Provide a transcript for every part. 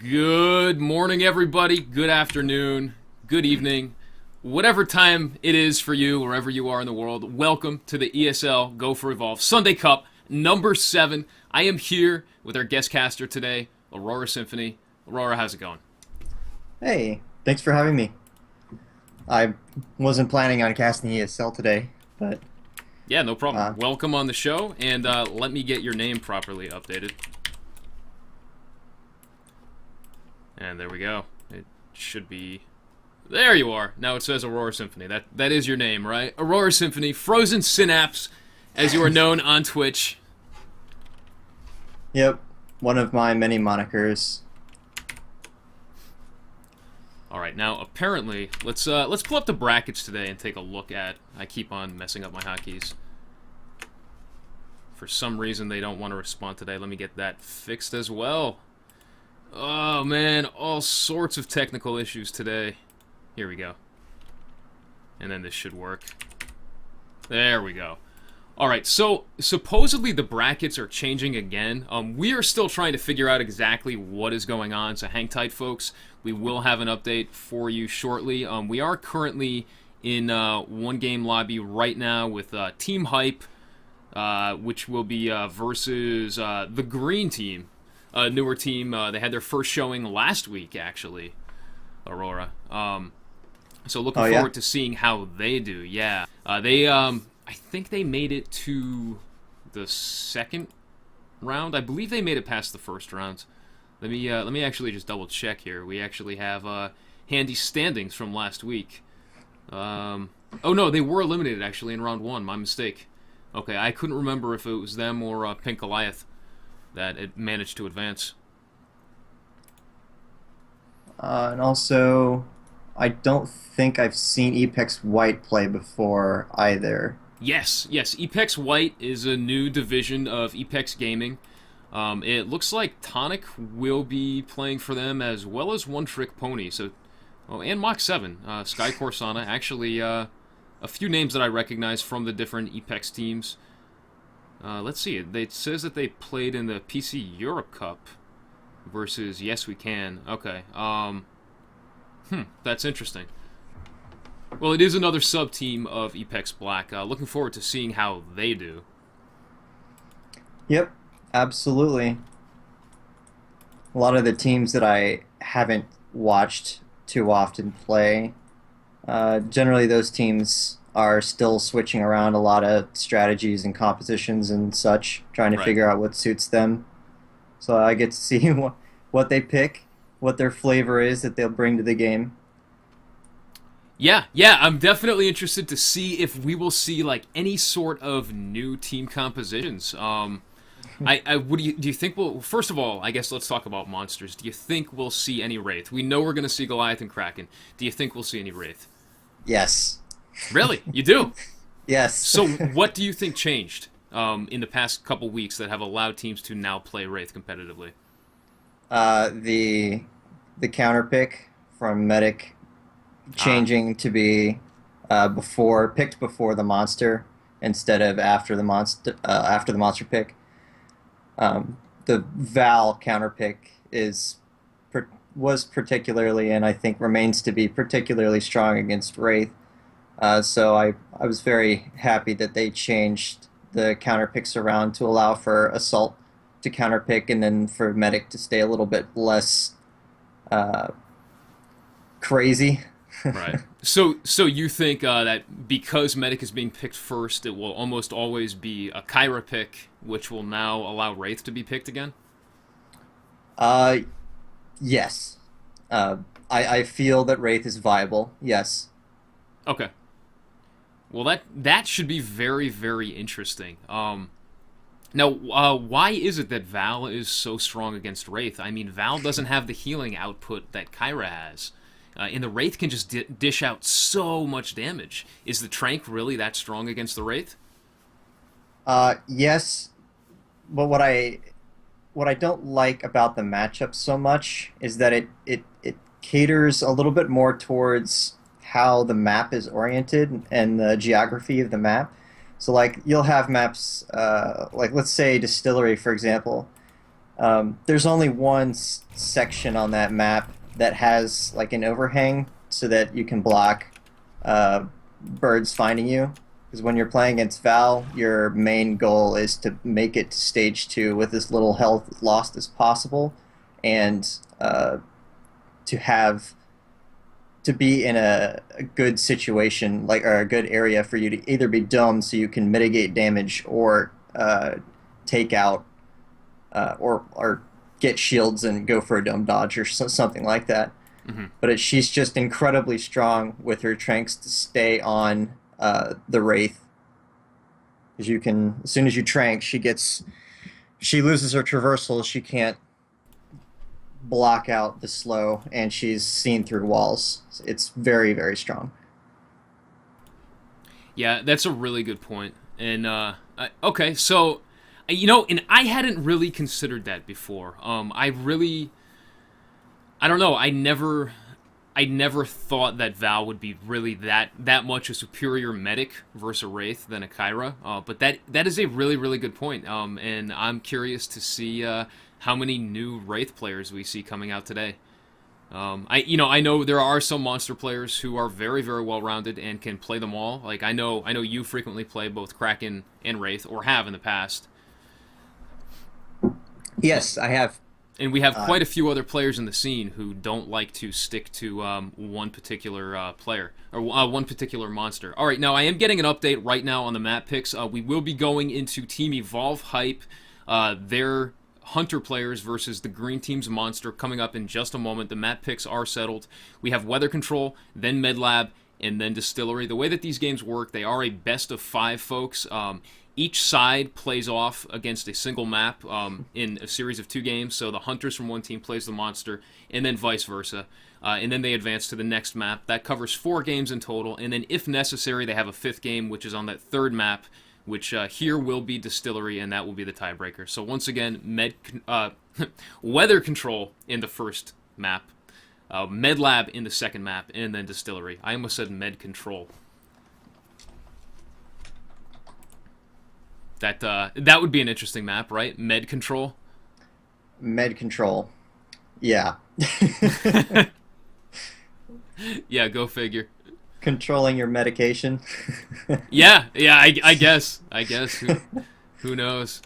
Good morning, everybody. Good afternoon. Good evening. Whatever time it is for you, wherever you are in the world, welcome to the ESL Go4Evolve Sunday Cup number 7. I am here with our guest caster today, Aurora Symphony. Aurora, how's it going? Hey, thanks for having me. I wasn't planning on casting ESL today, but Yeah, no problem. uh, Welcome on the show, and let me get your name properly updated. And there we go. It should be... There you are. Now it says Aurora Symphony. That is your name, right? Aurora Symphony, Frozen Synapse, as you are known on Twitch. yep, one of my many monikers. All right, now apparently, let's pull up the brackets today and take a look at. I keep on messing up my hotkeys. For some reason, they don't want to respond today. Let me get that fixed as well. Oh man, all sorts of technical issues today. Here we go. And then this should work. There we go. Alright, so supposedly the brackets are changing again. We are still trying to figure out exactly what is going on, so hang tight, folks. We will have an update for you shortly. We are currently in one game lobby right now with Team Hype, which will be versus the Green Team. A newer team. They had their first showing last week, actually, Aurora. So looking Oh yeah, forward to seeing how they do. Yeah, I think they made it to the second round. I believe they made it past the first round. Let me actually just double check here. We actually have handy standings from last week. Oh no, they were eliminated actually in round 1. My mistake. Okay, I couldn't remember if it was them or Pink Goliath that it managed to advance. and also I don't think I've seen Apex White play before either. Yes, Epex White is a new division of Epex Gaming. It looks like Tonic will be playing for them as well as One Trick Pony. So, oh, and Mach 7, Sky Corsana. Actually, a few names that I recognize from the different Epex teams. Let's see. It says that they played in the PC Europe Cup versus Yes We Can. Okay. That's interesting. Well, it is another sub-team of Epex Black. Looking forward to seeing how they do. Yep, absolutely. A lot of the teams that I haven't watched too often play. Generally, those teams are still switching around a lot of strategies and compositions and such, trying to Right. figure out what suits them. So I get to see what they pick, what their flavor is that they'll bring to the game. Yeah, I'm definitely interested to see if we will see like any sort of new team compositions. What do you think we'll? First of all, I guess let's talk about monsters. Do you think we'll see any Wraith? We know we're going to see Goliath and Kraken. Do you think we'll see any Wraith? Yes. Really, you do? Yes. So, what do you think changed in the past couple weeks that have allowed teams to now play Wraith competitively? The counter pick from Medic Ah, changing to be picked before the monster instead of after the monster pick. The Val counter pick was particularly, and I think remains to be particularly strong against Wraith. So I was very happy that they changed the counter picks around to allow for Assault to counter pick and then for Medic to stay a little bit less uh, crazy. right. So you think that because Medic is being picked first, it will almost always be a Kyra pick, which will now allow Wraith to be picked again? Uh, yes. Uh, I feel that Wraith is viable. Yes. Okay. Well, that should be very, very interesting. Now, why is it that Val is so strong against Wraith? I mean, Val doesn't have the healing output that Kyra has. And the Wraith can just dish out so much damage. Is the Trank really that strong against the Wraith? Yes. But what I don't like about the matchup so much is that it caters a little bit more towards how the map is oriented and the geography of the map. So like you'll have maps like let's say Distillery for example. There's only one section on that map that has like an overhang so that you can block uh, birds finding you. Because when you're playing against Val, your main goal is to make it to stage 2 with as little health lost as possible, and to have to be in a good situation, like, or a good area for you to either be domed so you can mitigate damage, or take out, or get shields and go for a dome dodge or something like that. Hmm. But she's just incredibly strong with her tranks to stay on the Wraith. As you can, as soon as you trank, she loses her traversal. She can't block out the slow, and she's seen through walls. It's very, very strong. Yeah, that's a really good point. And okay, so and I hadn't really considered that before. I don't know. I never thought that Val would be really that much a superior medic versus a Wraith than a Kyra. But that is a really, really good point. And I'm curious to see how many new Wraith players we see coming out today. I know there are some monster players who are very, very well rounded and can play them all. Like I know you frequently play both Kraken and Wraith, or have in the past. Yes, I have. And we have quite a few other players in the scene who don't like to stick to one particular player, or one particular monster. All right, now I am getting an update right now on the map picks. We will be going into Team Evolve Hype, their Hunter players versus the Green Team's monster, coming up in just a moment. The map picks are settled. We have Weather Control, then Medlab, and then Distillery. The way that these games work, they are a best of 5, folks. Each side plays off against a single map in a series of 2 games. So the Hunters from one team plays the monster, and then vice versa. And then they advance to the next map. That covers 4 games in total. And then if necessary, they have a 5th game, which is on that 3rd map, which here will be Distillery, and that will be the tiebreaker. So once again, Weather Control in the first map, Medlab in the second map, and then Distillery. I almost said Med Control. That would be an interesting map, right? Med Control. Med control. Yeah. Yeah, go figure. Controlling your medication. Yeah, I guess. Who knows?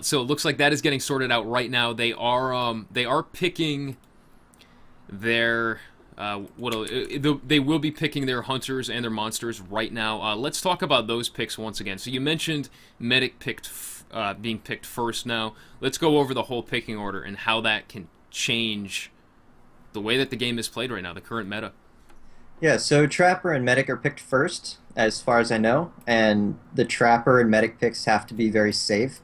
So it looks like that is getting sorted out right now. They are picking their they will be picking their hunters and their monsters right now. Let's talk about those picks once again. So you mentioned medic being picked first. Now let's go over the whole picking order and how that can change the way that the game is played right now, the current meta. Yeah, so Trapper and Medic are picked first, as far as I know, and the Trapper and Medic picks have to be very safe.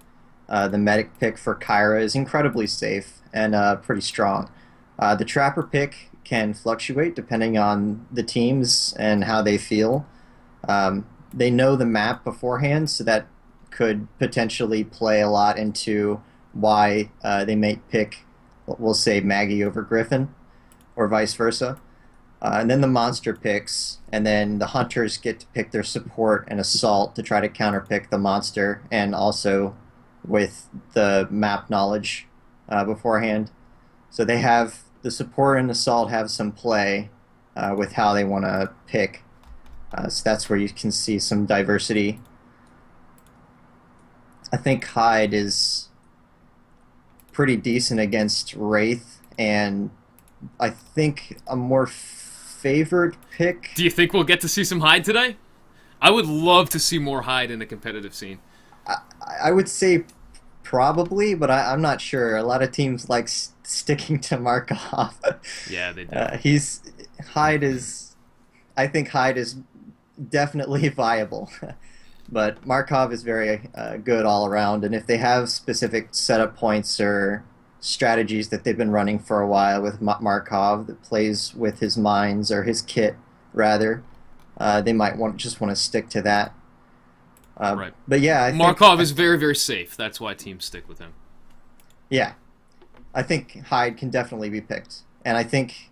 The Medic pick for Kyra is incredibly safe and pretty strong. The Trapper pick can fluctuate depending on the teams and how they feel. They know the map beforehand, so that could potentially play a lot into why they may pick, we'll say, Maggie over Griffin, or vice versa. And then the monster picks, and then the hunters get to pick their support and assault to try to counterpick the monster, and also with the map knowledge beforehand. So they have the support and assault have some play with how they want to pick. So that's where you can see some diversity. I think Hyde is pretty decent against Wraith, and I think a more favored pick. Do you think we'll get to see some Hyde today? I would love to see more Hyde in the competitive scene. I would say probably, but I'm not sure. A lot of teams like sticking to Markov. Yeah, they do. I think Hyde is definitely viable. But Markov is very good all around, and if they have specific setup points or strategies that they've been running for a while with Markov that plays with his mines, or his kit rather, they might just want to stick to that. Right. But yeah, Markov is very, very safe. That's why teams stick with him. Yeah, I think Hyde can definitely be picked, and I think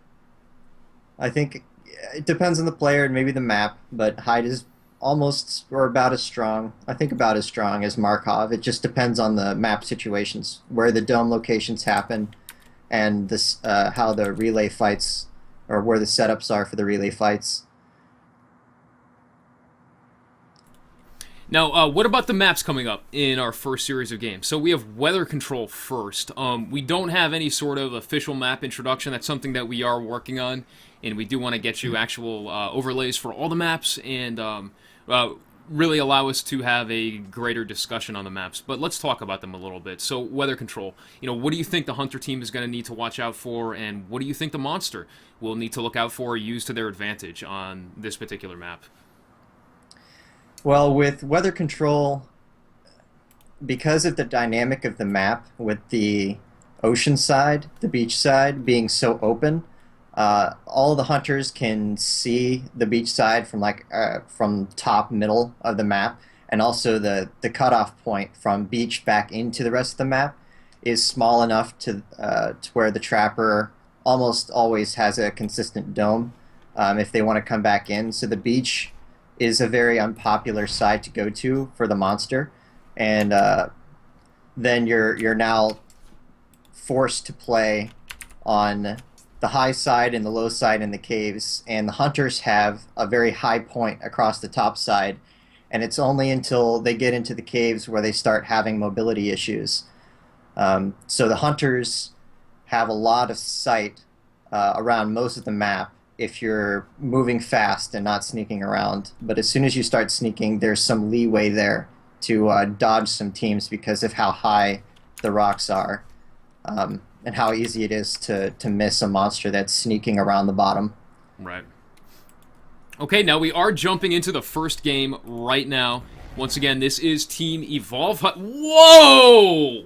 it depends on the player and maybe the map, but Hyde is almost or about as strong. I think about as strong as Markov. It just depends on the map situations, where the dome locations happen, and this how the relay fights or where the setups are for the relay fights. Now, what about the maps coming up in our first series of games? So we have weather control first. We don't have any sort of official map introduction. That's something that we are working on, and we do want to get you actual overlays for all the maps and really allow us to have a greater discussion on the maps. But let's talk about them a little bit. So weather control. What do you think the Hunter team is going to need to watch out for, and what do you think the Monster will need to look out for or use to their advantage on this particular map? Well, with weather control, because of the dynamic of the map, with the ocean side, the beach side being so open, all the hunters can see the beach side from from top middle of the map, and also the cutoff point from beach back into the rest of the map is small enough to where the trapper almost always has a consistent dome if they want to come back in. So the beach is a very unpopular side to go to for the monster, and then you're now forced to play on the high side and the low side in the caves, and the hunters have a very high point across the top side, and it's only until they get into the caves where they start having mobility issues. So the hunters have a lot of sight around most of the map if you're moving fast and not sneaking around. But as soon as you start sneaking, there's some leeway there to dodge some teams because of how high the rocks are, and how easy it is to miss a monster that's sneaking around the bottom. Right. Okay, now we are jumping into the first game right now. Once again, this is Team Evolve. Whoa!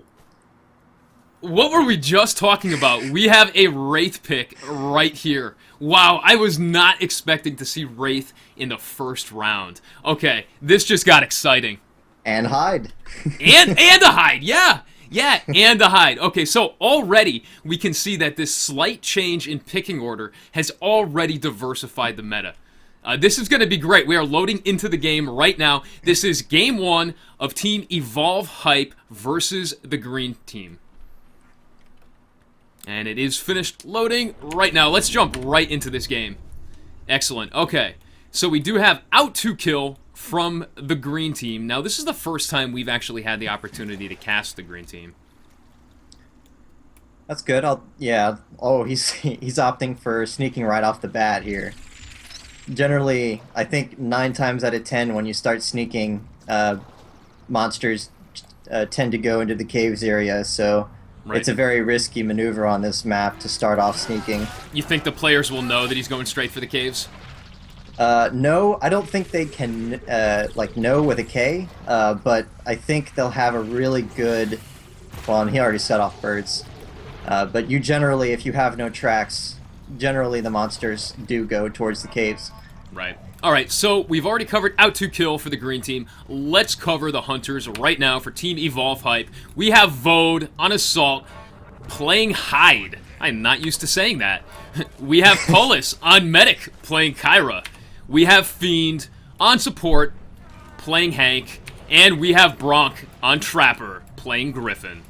What were we just talking about? We have a Wraith pick right here. Wow, I was not expecting to see Wraith in the first round. Okay, this just got exciting. And hide. and a hide, yeah. Yeah, and a hide. Okay, so already we can see that this slight change in picking order has already diversified the meta. This is going to be great. We are loading into the game right now. This is game one of Team Evolve Hype versus the green team. And it is finished loading right now. Let's jump right into this game. Excellent. Okay, so we do have out to kill from the green team. Now, this is the first time we've actually had the opportunity to cast the green team. That's good. Yeah. Oh, he's opting for sneaking right off the bat here. Generally, I think 9 times out of 10 when you start sneaking, monsters tend to go into the caves area, so right. It's a very risky maneuver on this map to start off sneaking. You think the players will know that he's going straight for the caves? No, I don't think they can, know with a K, but I think they'll have a really good... Well, he already set off birds. But you generally, if you have no tracks, generally the monsters do go towards the caves. Right. Alright, so we've already covered out to kill for the green team. Let's cover the hunters right now for Team Evolve Hype. We have Vode on Assault playing Hide. I'm not used to saying that. We have Polis on Medic playing Kyra. We have Fiend on Support playing Hank. And we have Bronk on Trapper playing Griffin.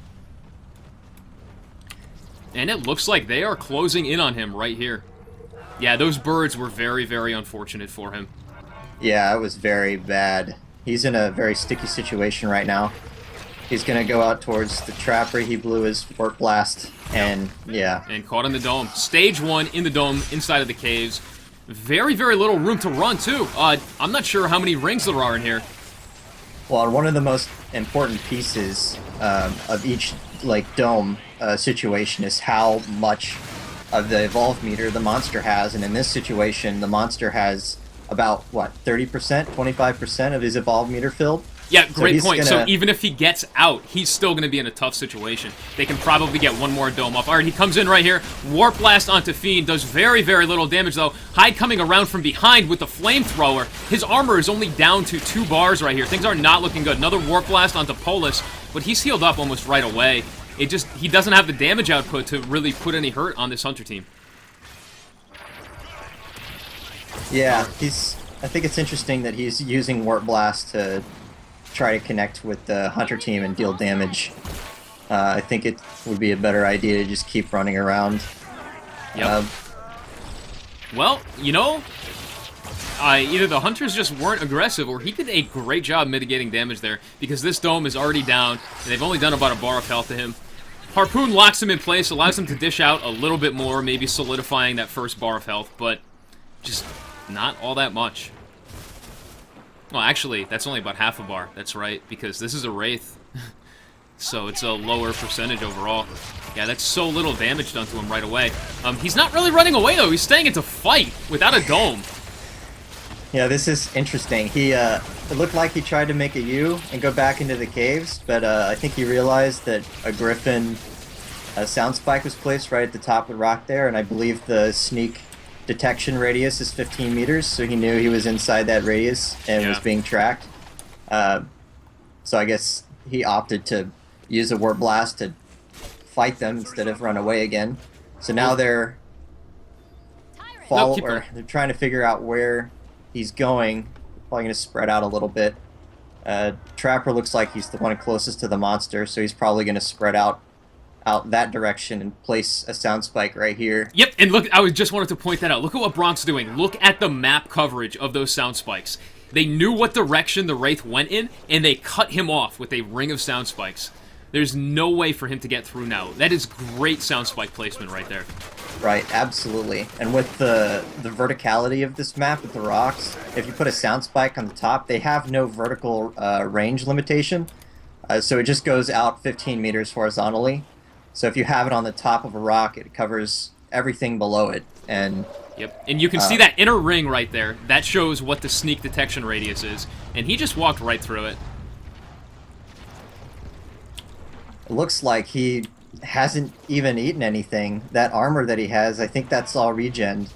And it looks like they are closing in on him right here. Yeah, those birds were very, very unfortunate for him. Yeah, it was very bad. He's in a very sticky situation right now. He's going to go out towards the Trapper. He blew his Fork Blast, and yeah. And caught in the dome. Stage 1 in the dome, inside of the caves. Very, very little room to run, too. I'm not sure how many rings there are in here. Well, one of the most important pieces of each dome situation is how much of the evolve meter the monster has, and in this situation the monster has about 30%, 25% of his evolve meter filled. Yeah, great point. So even if he gets out, he's still going to be in a tough situation. They can probably get one more dome off. All right, he comes in right here. Warp Blast onto Fiend. Does very, very little damage, though. Hyde coming around from behind with the Flamethrower. His armor is only down to 2 bars right here. Things are not looking good. Another Warp Blast onto Polis, but he's healed up almost right away. He doesn't have the damage output to really put any hurt on this Hunter team. Yeah, he's I think it's interesting that he's using Warp Blast to try to connect with the Hunter team and deal damage. I think it would be a better idea to just keep running around. Yep. Well, you know, either the Hunters just weren't aggressive, or he did a great job mitigating damage there, because this dome is already down, and they've only done about a bar of health to him. Harpoon locks him in place, allows him to dish out a little bit more, maybe solidifying that first bar of health, but just not all that much. Well, actually, that's only about half a bar. That's right, because this is a Wraith. So it's a lower percentage overall. Yeah, that's so little damage done to him right away. He's not really running away, though. He's staying into fight without a dome. Yeah, this is interesting. It looked like he tried to make a U and go back into the caves, but I think he realized that a Griffin sound spike was placed right at the top of the rock there, and I believe the sneak detection radius is 15 meters, so he knew he was inside that radius and was being tracked. So I guess he opted to use a Warp Blast to fight them instead of run away again. So now they're they're trying to figure out where he's going. Probably going to spread out a little bit. Trapper looks like he's the one closest to the monster, so he's probably going to spread out that direction and place a sound spike right here. Yep, and look, I just wanted to point that out. Look at what Bronk's doing. Look at the map coverage of those sound spikes. They knew what direction the Wraith went in, and they cut him off with a ring of sound spikes. There's no way for him to get through now. That is great sound spike placement right there. Right, absolutely. And with the verticality of this map with the rocks, if you put a sound spike on the top, they have no vertical range limitation. So it just goes out 15 meters horizontally. So if you have it on the top of a rock, it covers everything below it. And yep, and you can see that inner ring right there. That shows what the sneak detection radius is. And he just walked right through it. It looks like he hasn't even eaten anything. That armor that he has, I think that's all regen.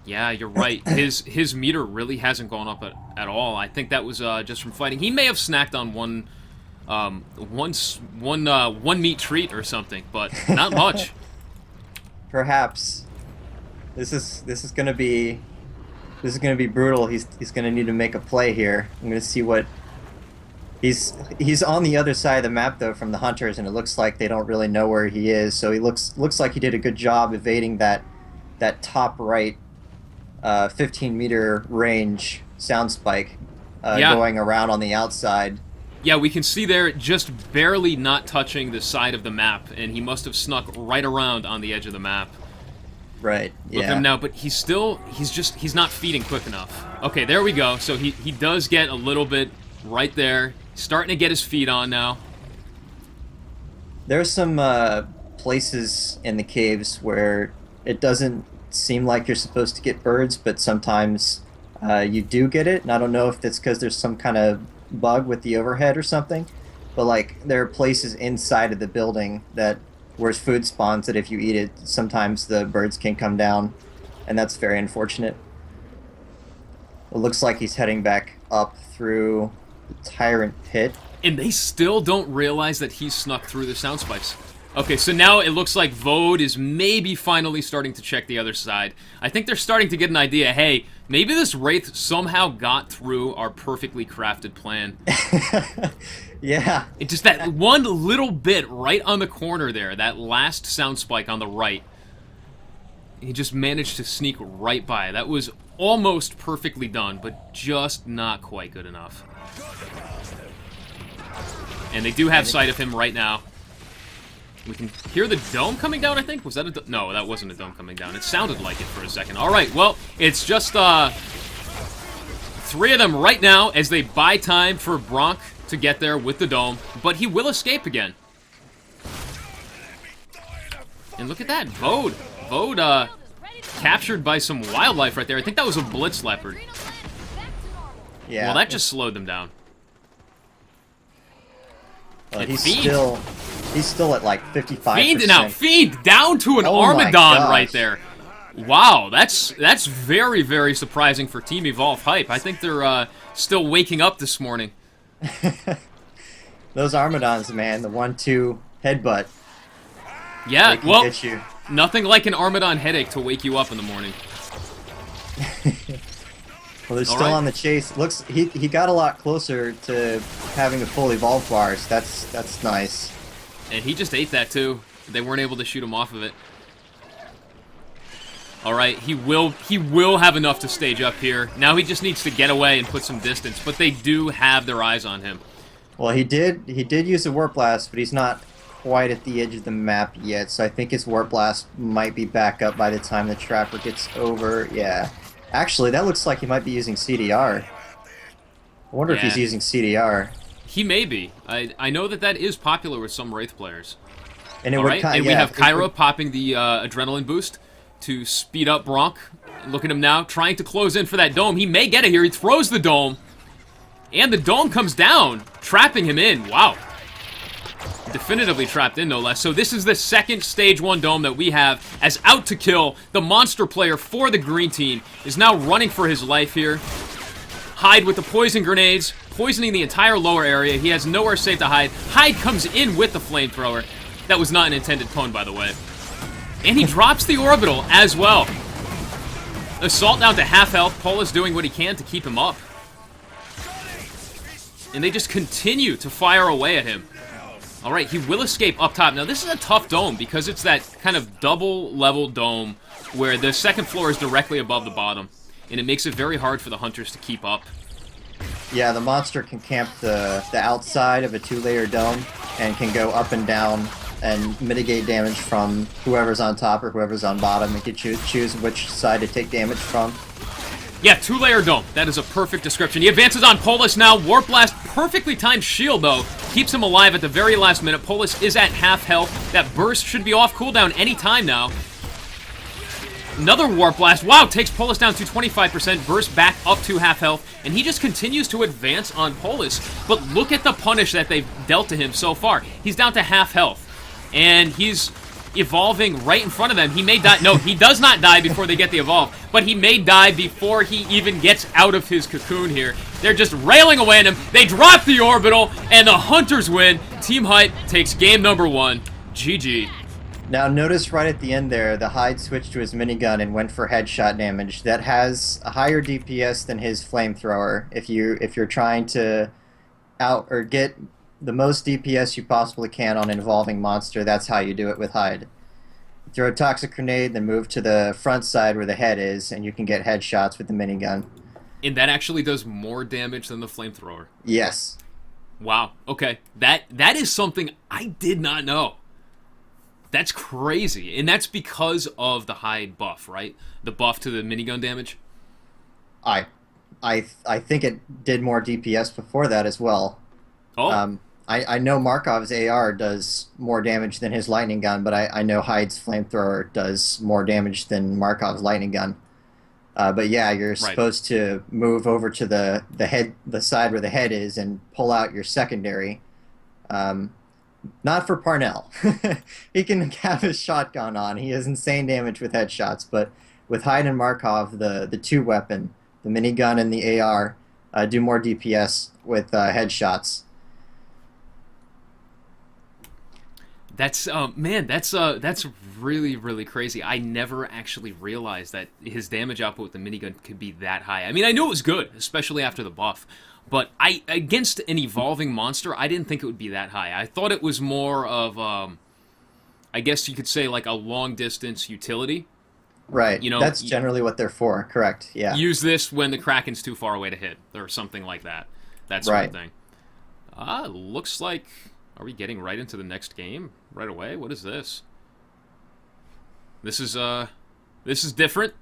Yeah, you're right. His meter really hasn't gone up at all. I think that was just from fighting. He may have snacked on one meat treat or something, but not much. Perhaps. This is gonna be brutal. He's gonna need to make a play here. I'm gonna see what he's on the other side of the map though from the Hunters, and it looks like they don't really know where he is. So he looks like he did a good job evading that top right 15-meter range sound spike going around on the outside. Yeah, we can see there just barely not touching the side of the map, and he must have snuck right around on the edge of the map. Right, yeah. Look at him now, but he's not feeding quick enough. Okay, there we go. So he does get a little bit right there. Starting to get his feet on now. There's some places in the caves where it doesn't seem like you're supposed to get birds, but sometimes you do get it. And I don't know if that's because there's some kind of bug with the overhead or something, but like there are places inside of the building where food spawns that if you eat it, sometimes the birds can come down, and that's very unfortunate. It looks like he's heading back up through the Tyrant Pit. And they still don't realize that he snuck through the sound spikes. Okay, so now it looks like Vode is maybe finally starting to check the other side. I think they're starting to get an idea, hey, maybe this Wraith somehow got through our perfectly crafted plan. Yeah. It's just that one little bit right on the corner there, that last sound spike on the right. He just managed to sneak right by. That was almost perfectly done, but just not quite good enough. And they do have sight of him right now. We can hear the dome coming down, I think? Was that a dome? No, that wasn't a dome coming down. It sounded like it for a second. All right, well, it's just three of them right now as they buy time for Bronk to get there with the dome, but he will escape again. And look at that, Vode. Vode, captured by some wildlife right there. I think that was a blitz leopard. Yeah. Well, that just slowed them down. He's still at like 55%. Fiend now, Fiend down to an Armadon right there. Wow, that's very, very surprising for Team Evolve hype. I think they're still waking up this morning. Those Armadons, man, the 1-2 headbutt. Yeah, well, get you. Nothing like an Armadon headache to wake you up in the morning. Well, they're All still right. on the chase. Looks he got a lot closer to having a full evolve bar, so that's nice. And he just ate that too. They weren't able to shoot him off of it. All right, he will have enough to stage up here. Now he just needs to get away and put some distance, but they do have their eyes on him. Well, he did use a warp blast, but he's not quite at the edge of the map yet, so I think his warp blast might be back up by the time the trapper gets over. Yeah. Actually, that looks like he might be using CDR. I wonder if he's Yeah, using CDR. he may be. I know that is popular with some Wraith players. And it All would right, kind and yeah, we have it Kyra would- popping the adrenaline boost to speed up Bronk. Look at him now, trying to close in for that dome. He may get it here. He throws the dome, and the dome comes down, trapping him in. Wow. Definitively trapped in, no less. So this is the second Stage 1 dome that we have as out to kill. The monster player for the green team is now running for his life here. Hyde with the poison grenades, poisoning the entire lower area. He has nowhere safe to hide. Hyde comes in with the flamethrower. That was not an intended pun, by the way. And he drops the orbital as well. Assault down to half health. Polis doing what he can to keep him up. And they just continue to fire away at him. All right, he will escape up top. Now, this is a tough dome because it's that kind of double-level dome where the second floor is directly above the bottom. And it makes it very hard for the hunters to keep up. Yeah, the monster can camp the outside of a two-layer dome and can go up and down and mitigate damage from whoever's on top or whoever's on bottom. It can choose which side to take damage from. Yeah, two-layer dome. That is a perfect description. He advances on Polis now. Warp Blast, perfectly timed shield, though. Keeps him alive at the very last minute. Polis is at half health. That burst should be off cooldown any time now. Another Warp Blast. Wow, takes Polis down to 25%. Burst back up to half health. And he just continues to advance on Polis. But look at the punish that they've dealt to him so far. He's down to half health. And he's evolving right in front of them. He may die. No, he does not die before they get the evolve, but he may die before he even gets out of his cocoon here. They're just railing away at him. They drop the orbital, and the Hunters win. Team Hype takes game number 1. GG. Now notice right at the end there, the Hyde switched to his minigun and went for headshot damage. That has a higher DPS than his flamethrower. If you're trying to out or get the most DPS you possibly can on an evolving monster, that's how you do it with Hyde. Throw a toxic grenade, then move to the front side where the head is, and you can get headshots with the minigun. And that actually does more damage than the flamethrower. Yes. Wow. Okay. That is something I did not know. That's crazy. And that's because of the Hyde buff, right? The buff to the minigun damage? I think it did more DPS before that as well. Oh. I know Markov's AR does more damage than his lightning gun, but I know Hyde's flamethrower does more damage than Markov's lightning gun. But yeah, you're supposed to move over to the side where the head is, and pull out your secondary. Not for Parnell. He can have his shotgun on. He has insane damage with headshots, but with Hyde and Markov, the two weapon, the minigun and the AR, do more DPS with headshots. That's man, that's really, really crazy. I never actually realized that his damage output with the minigun could be that high. I mean, I knew it was good, especially after the buff, but against an evolving monster, I didn't think it would be that high. I thought it was more of I guess you could say like a long distance utility. Right. You know, that's generally what they're for. Correct. Yeah. Use this when the Kraken's too far away to hit, or something like that. That sort of thing. Looks like. Are we getting right into the next game right away? What is this? This is different.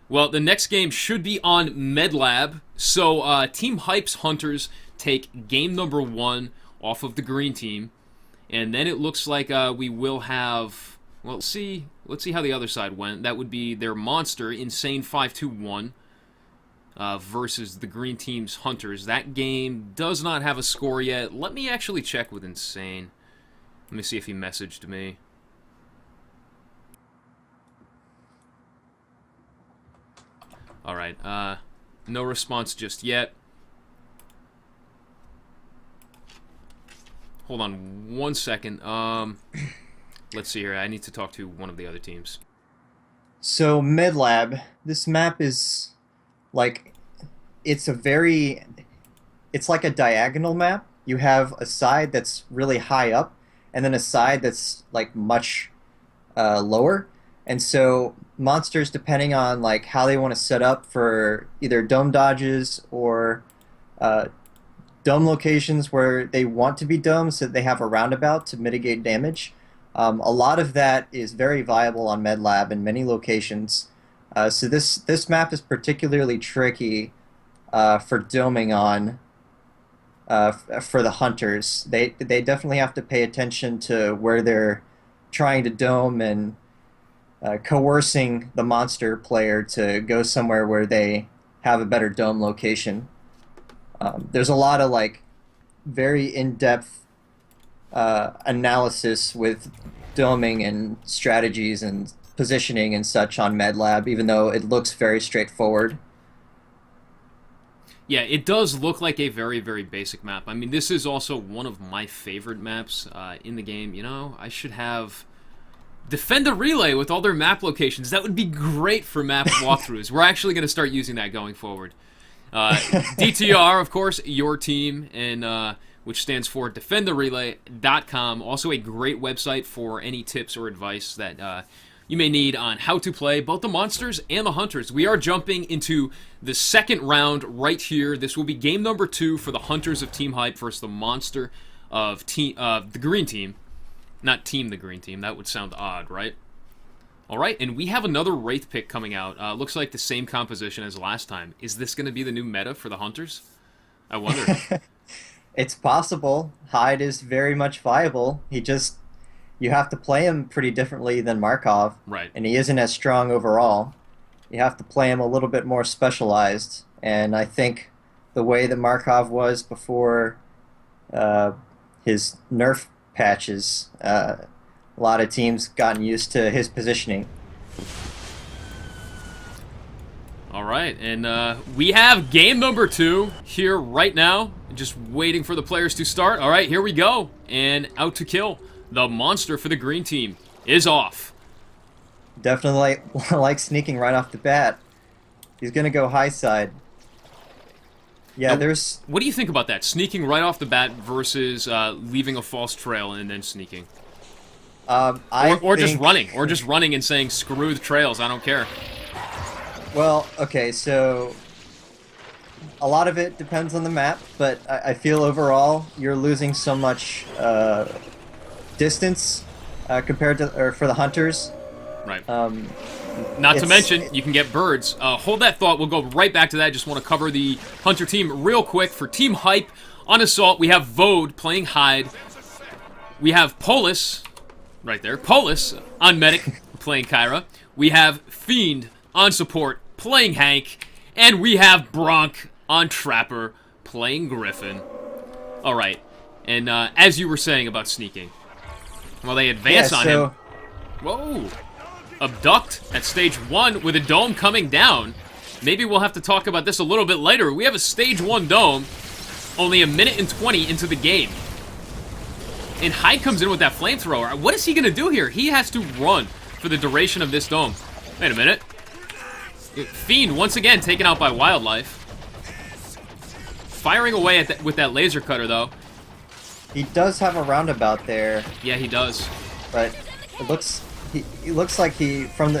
Well, the next game should be on MedLab. So Team Hype's Hunters take game number 1 off of the green team, and then it looks like we will have. Well, let's see how the other side went. That would be their monster, Insane 521. Versus the green team's Hunters. That game does not have a score yet. Let me actually check with Insane. Let me see if he messaged me. Alright, no response just yet. Hold on 1 second. Let's see here. I need to talk to one of the other teams. So MedLab, this map is like it's a very it's like a diagonal map. You have a side that's really high up, and then a side that's like much lower. And so monsters, depending on like how they want to set up for either dome dodges or uh, dome locations where they want to be domes, so that they have a roundabout to mitigate damage. A lot of that is very viable on MedLab in many locations. So this map is particularly tricky for doming on for the hunters. They definitely have to pay attention to where they're trying to dome and coercing the monster player to go somewhere where they have a better dome location. There's a lot of like very in-depth analysis with doming and strategies and positioning and such on MedLab, even though it looks very straightforward. Yeah, it does look like a very, very basic map. I mean, this is also one of my favorite maps in the game. You know, I should have Defend the Relay with all their map locations. That would be great for map walkthroughs. We're actually going to start using that going forward. DTR, of course, your team, and which stands for defendtherelay.com. Also a great website for any tips or advice that you may need on how to play both the monsters and the hunters. We are jumping into the second round right here. This will be game number 2 for the hunters of Team Hype versus the monster of the green team. Not Team the Green Team. That would sound odd, right? All right, and we have another Wraith pick coming out. Looks like the same composition as last time. Is this going to be the new meta for the hunters? I wonder. It's possible. Hyde is very much viable. You have to play him pretty differently than Markov. Right. And he isn't as strong overall. You have to play him a little bit more specialized. And I think the way that Markov was before his nerf patches, a lot of teams gotten used to his positioning. All right, and we have game number 2 here right now. Just waiting for the players to start. All right, here we go. And out to kill. The monster for the green team is off. Definitely like sneaking right off the bat. He's going to go high side. Yeah, now, there's... What do you think about that? Sneaking right off the bat versus leaving a false trail and then sneaking? Or just running. Or just running and saying, screw the trails, I don't care. Well, okay, so a lot of it depends on the map, but I feel overall you're losing so much distance compared to for the hunters. Right. Not to mention, you can get birds. Hold that thought. We'll go right back to that. Just want to cover the hunter team real quick. For Team Hype on Assault, we have Vode playing Hyde. We have Polis, right there. Polis on Medic playing Kyra. We have Fiend on Support playing Hank. And we have Bronk on Trapper playing Griffin. All right. And as you were saying about sneaking, well, they advance on him. Whoa. Abduct at stage 1 with a dome coming down. Maybe we'll have to talk about this a little bit later. We have a stage 1 dome, only a minute and 20 into the game. And Hyde comes in with that flamethrower. What is he going to do here? He has to run for the duration of this dome. Wait a minute. Fiend, once again, taken out by Wildlife. Firing away at with that laser cutter, though. He does have a roundabout there. Yeah, he does. But it looks like he from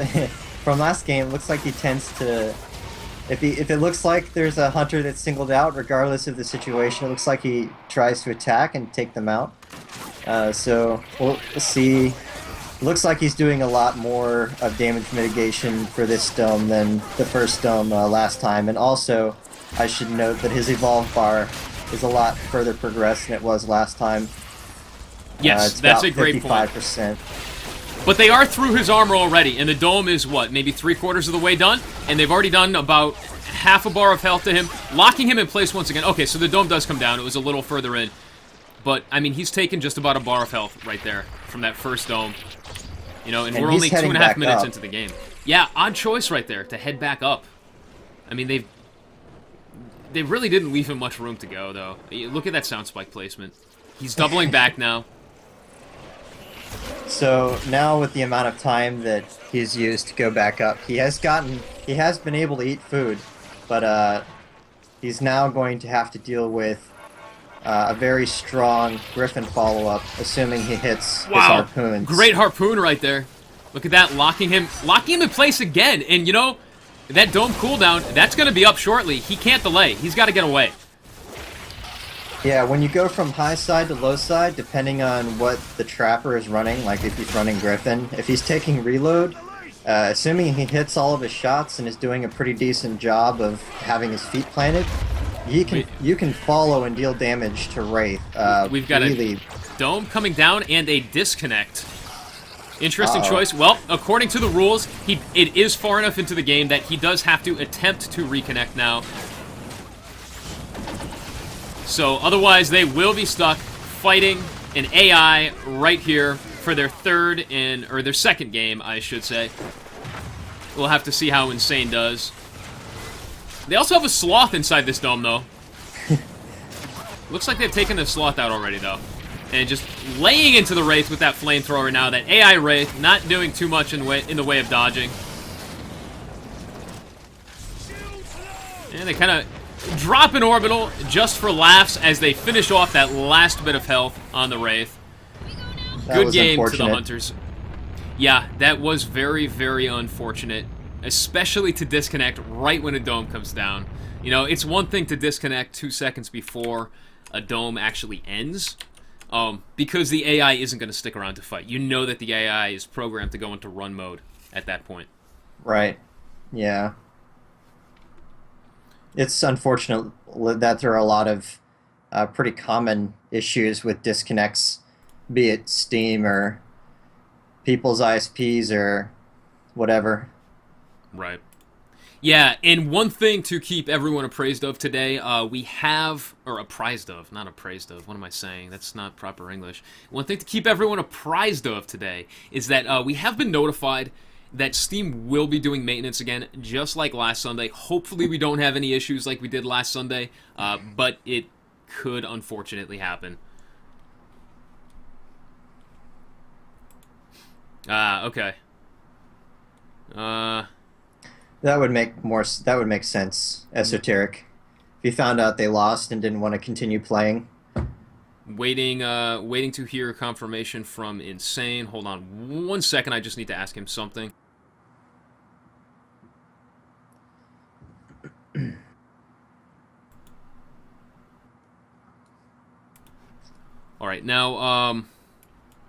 last game. It looks like he tends to if it looks like there's a hunter that's singled out, regardless of the situation, it looks like he tries to attack and take them out. So we'll see. It looks like he's doing a lot more of damage mitigation for this dome than the first dome last time. And also, I should note that his evolve bar is a lot further progressed than it was last time. Yes, that's a great point. 55%. But they are through his armor already, and the dome is, what, maybe 3/4 of the way done? And they've already done about half a bar of health to him, locking him in place once again. Okay, so the dome does come down. It was a little further in. But, I mean, he's taken just about a bar of health right there from that first dome. You know, and we're only 2.5 minutes into the game. Yeah, odd choice right there to head back up. I mean, they really didn't leave him much room to go, though. Look at that sound spike placement. He's doubling back now. So now with the amount of time that he's used to go back up, he has been able to eat food, but he's now going to have to deal with a very strong Griffin follow-up, assuming he hits his Wow, harpoons. great harpoon right there. Look at that, locking him in place again. And you know, that dome cooldown, that's going to be up shortly. He can't delay. He's got to get away. Yeah, when you go from high side to low side, depending on what the trapper is running, like if he's running Griffin, if he's taking reload, assuming he hits all of his shots and is doing a pretty decent job of having his feet planted, you can follow and deal damage to Wraith. We've got really... a dome coming down and a disconnect. Interesting choice. Well, according to the rules, it is far enough into the game that he does have to attempt to reconnect now. So otherwise, they will be stuck fighting an AI right here for their their second game, I should say. We'll have to see how Insane does. They also have a Sloth inside this dome, though. Looks like they've taken the Sloth out already, though. And just laying into the Wraith with that flamethrower now. That AI Wraith not doing too much in the way of dodging. And they kind of drop an orbital just for laughs as they finish off that last bit of health on the Wraith. Good game to the Hunters. Yeah, that was very, very unfortunate. Especially to disconnect right when a dome comes down. You know, it's one thing to disconnect 2 seconds before a dome actually ends. Because the AI isn't going to stick around to fight. You know that the AI is programmed to go into run mode at that point. Right. Yeah. It's unfortunate that there are a lot of pretty common issues with disconnects, be it Steam or people's ISPs or whatever. Right. Yeah, and one thing to keep everyone appraised of today, we have, or apprised of, not appraised of, what am I saying? That's not proper English. One thing to keep everyone apprised of today is that we have been notified that Steam will be doing maintenance again, just like last Sunday. Hopefully we don't have any issues like we did last Sunday, but it could unfortunately happen. Okay. That would make sense. Esoteric. If you found out they lost and didn't want to continue playing. Waiting to hear confirmation from Insane. Hold on 1 second. I just need to ask him something. All right, now,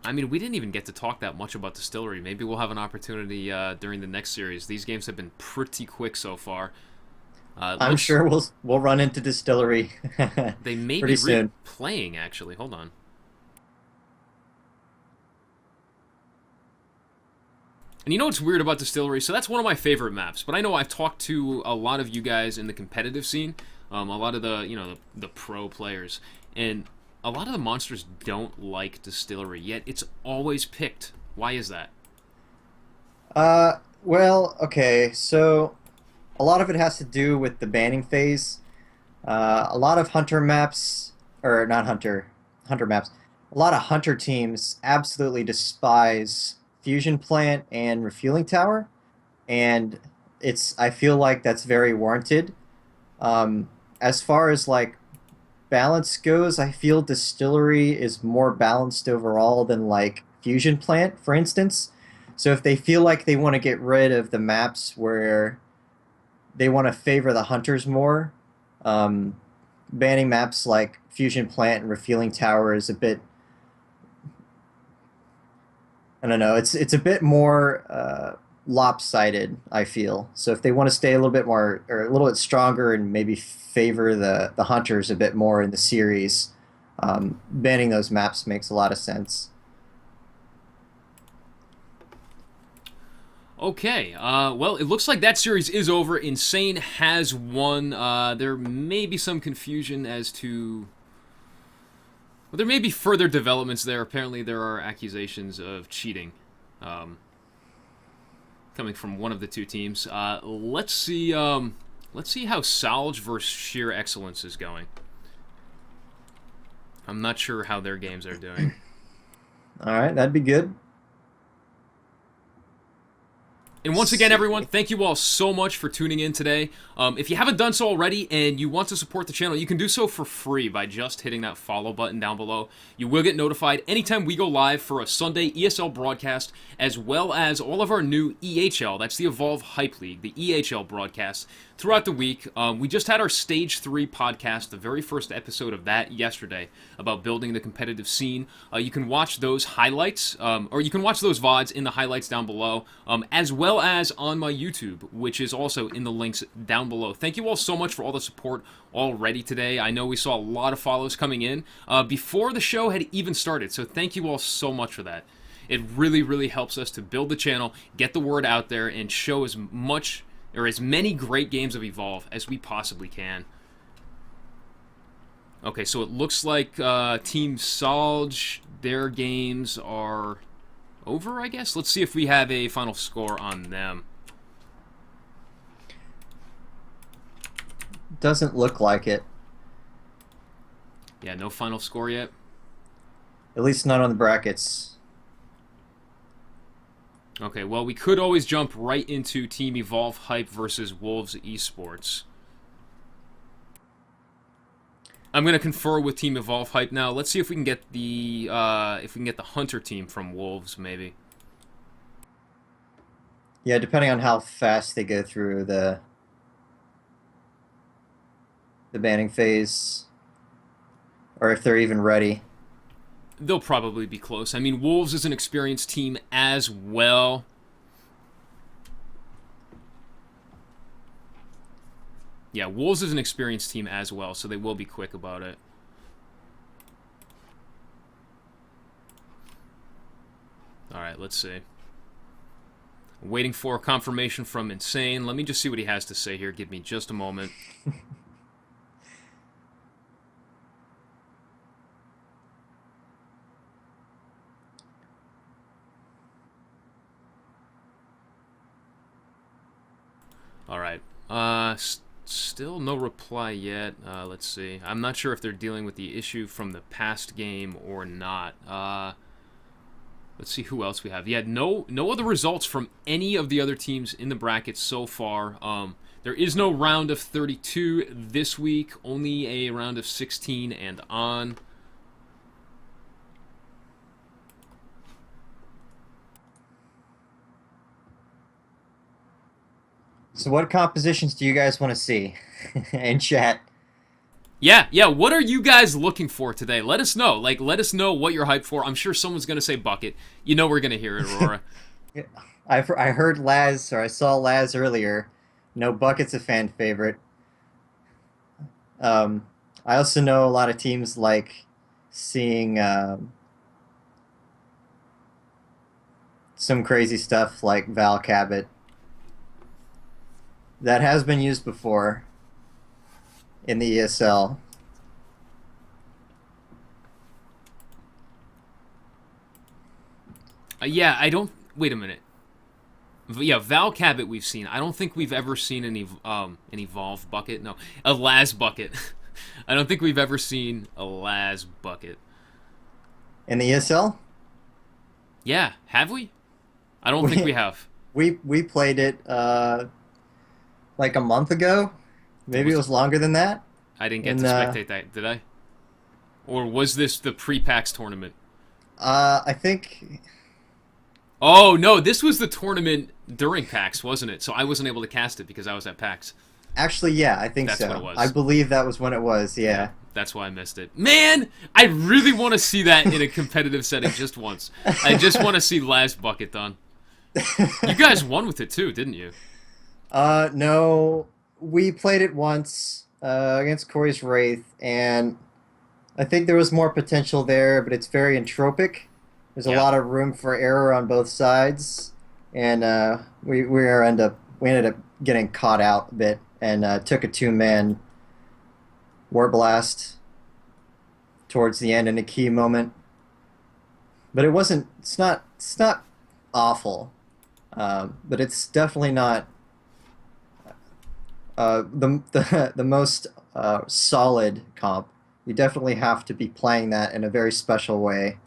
I mean, we didn't even get to talk that much about Distillery. Maybe we'll have an opportunity during the next series. These games have been pretty quick so far. I'm sure we'll run into Distillery. They may pretty be soon. replaying, actually. Hold on. And you know what's weird about Distillery? So that's one of my favorite maps. But I know I've talked to a lot of you guys in the competitive scene, a lot of the pro players, and a lot of the monsters don't like Distillery, yet it's always picked. Why is that? Well, okay, so a lot of it has to do with the banning phase. A lot of hunter maps, or not hunter maps, a lot of hunter teams absolutely despise Fusion Plant and Refueling Tower, and I feel like that's very warranted. As far as like balance goes, I feel Distillery is more balanced overall than like Fusion Plant, for instance. So if they feel like they want to get rid of the maps where they want to favor the hunters more, banning maps like Fusion Plant and Refueling Tower is a bit, I don't know, it's a bit more lopsided, I feel. So if they want to stay a little bit more, or a little bit stronger and maybe favor the hunters a bit more in the series, banning those maps makes a lot of sense. Okay, well, it looks like that series is over. Insane has won. There may be some confusion as to... Well, there may be further developments there. Apparently there are accusations of cheating coming from one of the two teams. Let's see how Salge versus Sheer Excellence is going. I'm not sure how their games are doing. All right, that'd be good. And once again, everyone, thank you all so much for tuning in today. If you haven't done so already and you want to support the channel, you can do so for free by just hitting that follow button down below. You will get notified anytime we go live for a Sunday ESL broadcast, as well as all of our new EHL, that's the Evolve Hype League, the EHL broadcasts throughout the week. We just had our Stage 3 podcast, the very first episode of that yesterday, about building the competitive scene. You can watch those highlights, or you can watch those VODs in the highlights down below, as well as on my YouTube, which is also in the links down below. Thank you all so much for all the support already today. I know we saw a lot of follows coming in before the show had even started, so thank you all so much for that. It really, really helps us to build the channel, get the word out there, and show as much or as many great games of Evolve as we possibly can. Okay, so it looks like Team Salj, their games are over, I guess. Let's see if we have a final score on them. Doesn't look like it. Yeah, no final score yet. At least not on the brackets. Okay, well, we could always jump right into Team Evolve Hype versus Wolves Esports. I'm gonna confer with Team Evolve Hype now. Let's see if we can get the Hunter team from Wolves, maybe. Yeah, depending on how fast they go through the banning phase, or if they're even ready. They'll probably be close. I mean, Wolves is an experienced team as well. Yeah, Wolves is an experienced team as well, so they will be quick about it. Alright, let's see. Waiting for confirmation from Insane. Let me just see what he has to say here. Give me just a moment. Alright. Still no reply yet. Let's see. I'm not sure if they're dealing with the issue from the past game or not. Let's see who else we have. Yeah, no other results from any of the other teams in the bracket so far. There is no round of 32 this week. Only a round of 16 and on. So what compositions do you guys want to see in chat? Yeah, what are you guys looking for today? Let us know. Let us know what you're hyped for. I'm sure someone's going to say bucket. You know we're going to hear it, Aurora. I heard Laz, or I saw Laz earlier. No, bucket's a fan favorite. I also know a lot of teams like seeing some crazy stuff like Val Cabot. That has been used before in the ESL. Yeah, I don't... Wait a minute. Yeah, Val Cabot we've seen. I don't think we've ever seen an Evolve bucket. No, a Laz bucket. I don't think we've ever seen a Laz bucket. In the ESL? Yeah, have we? I don't think we have. We played it like a month ago. Maybe it was longer than that. I didn't get to spectate that, did I? Or was this the pre-PAX tournament? I think... Oh, no, this was the tournament during PAX, wasn't it? So I wasn't able to cast it because I was at PAX. Actually, yeah, I think so. That's what it was. I believe that was when it was, yeah. That's why I missed it. Man, I really want to see that in a competitive setting just once. I just want to see Last Bucket done. You guys won with it too, didn't you? No, we played it once against Corey's Wraith, and I think there was more potential there, but it's very entropic. There's a lot of room for error on both sides, and we ended up getting caught out a bit and took a two-man War Blast towards the end in a key moment. But it's not awful, but it's definitely not the most solid comp. You definitely have to be playing that in a very special way.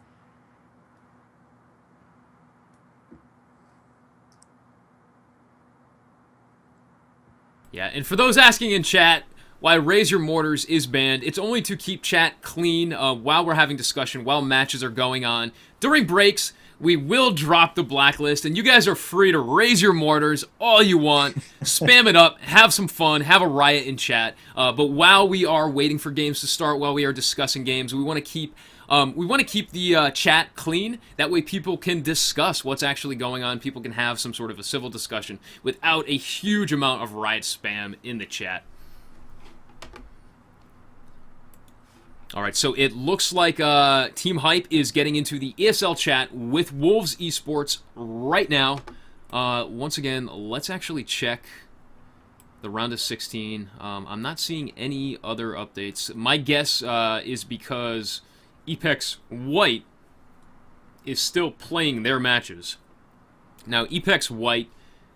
Yeah, and for those asking in chat why Raise Your Mortars is banned, it's only to keep chat clean while we're having discussion, while matches are going on. During breaks, we will drop the blacklist, and you guys are free to raise your mortars all you want. Spam it up, have some fun, have a riot in chat. But while we are waiting for games to start, while we are discussing games, we want to keep the chat clean. That way people can discuss what's actually going on. People can have some sort of a civil discussion without a huge amount of riot spam in the chat. All right, so it looks like Team Hype is getting into the ESL chat with Wolves Esports right now. Once again, let's actually check the round of 16. I'm not seeing any other updates. My guess is because Apex White is still playing their matches. Now, Apex White,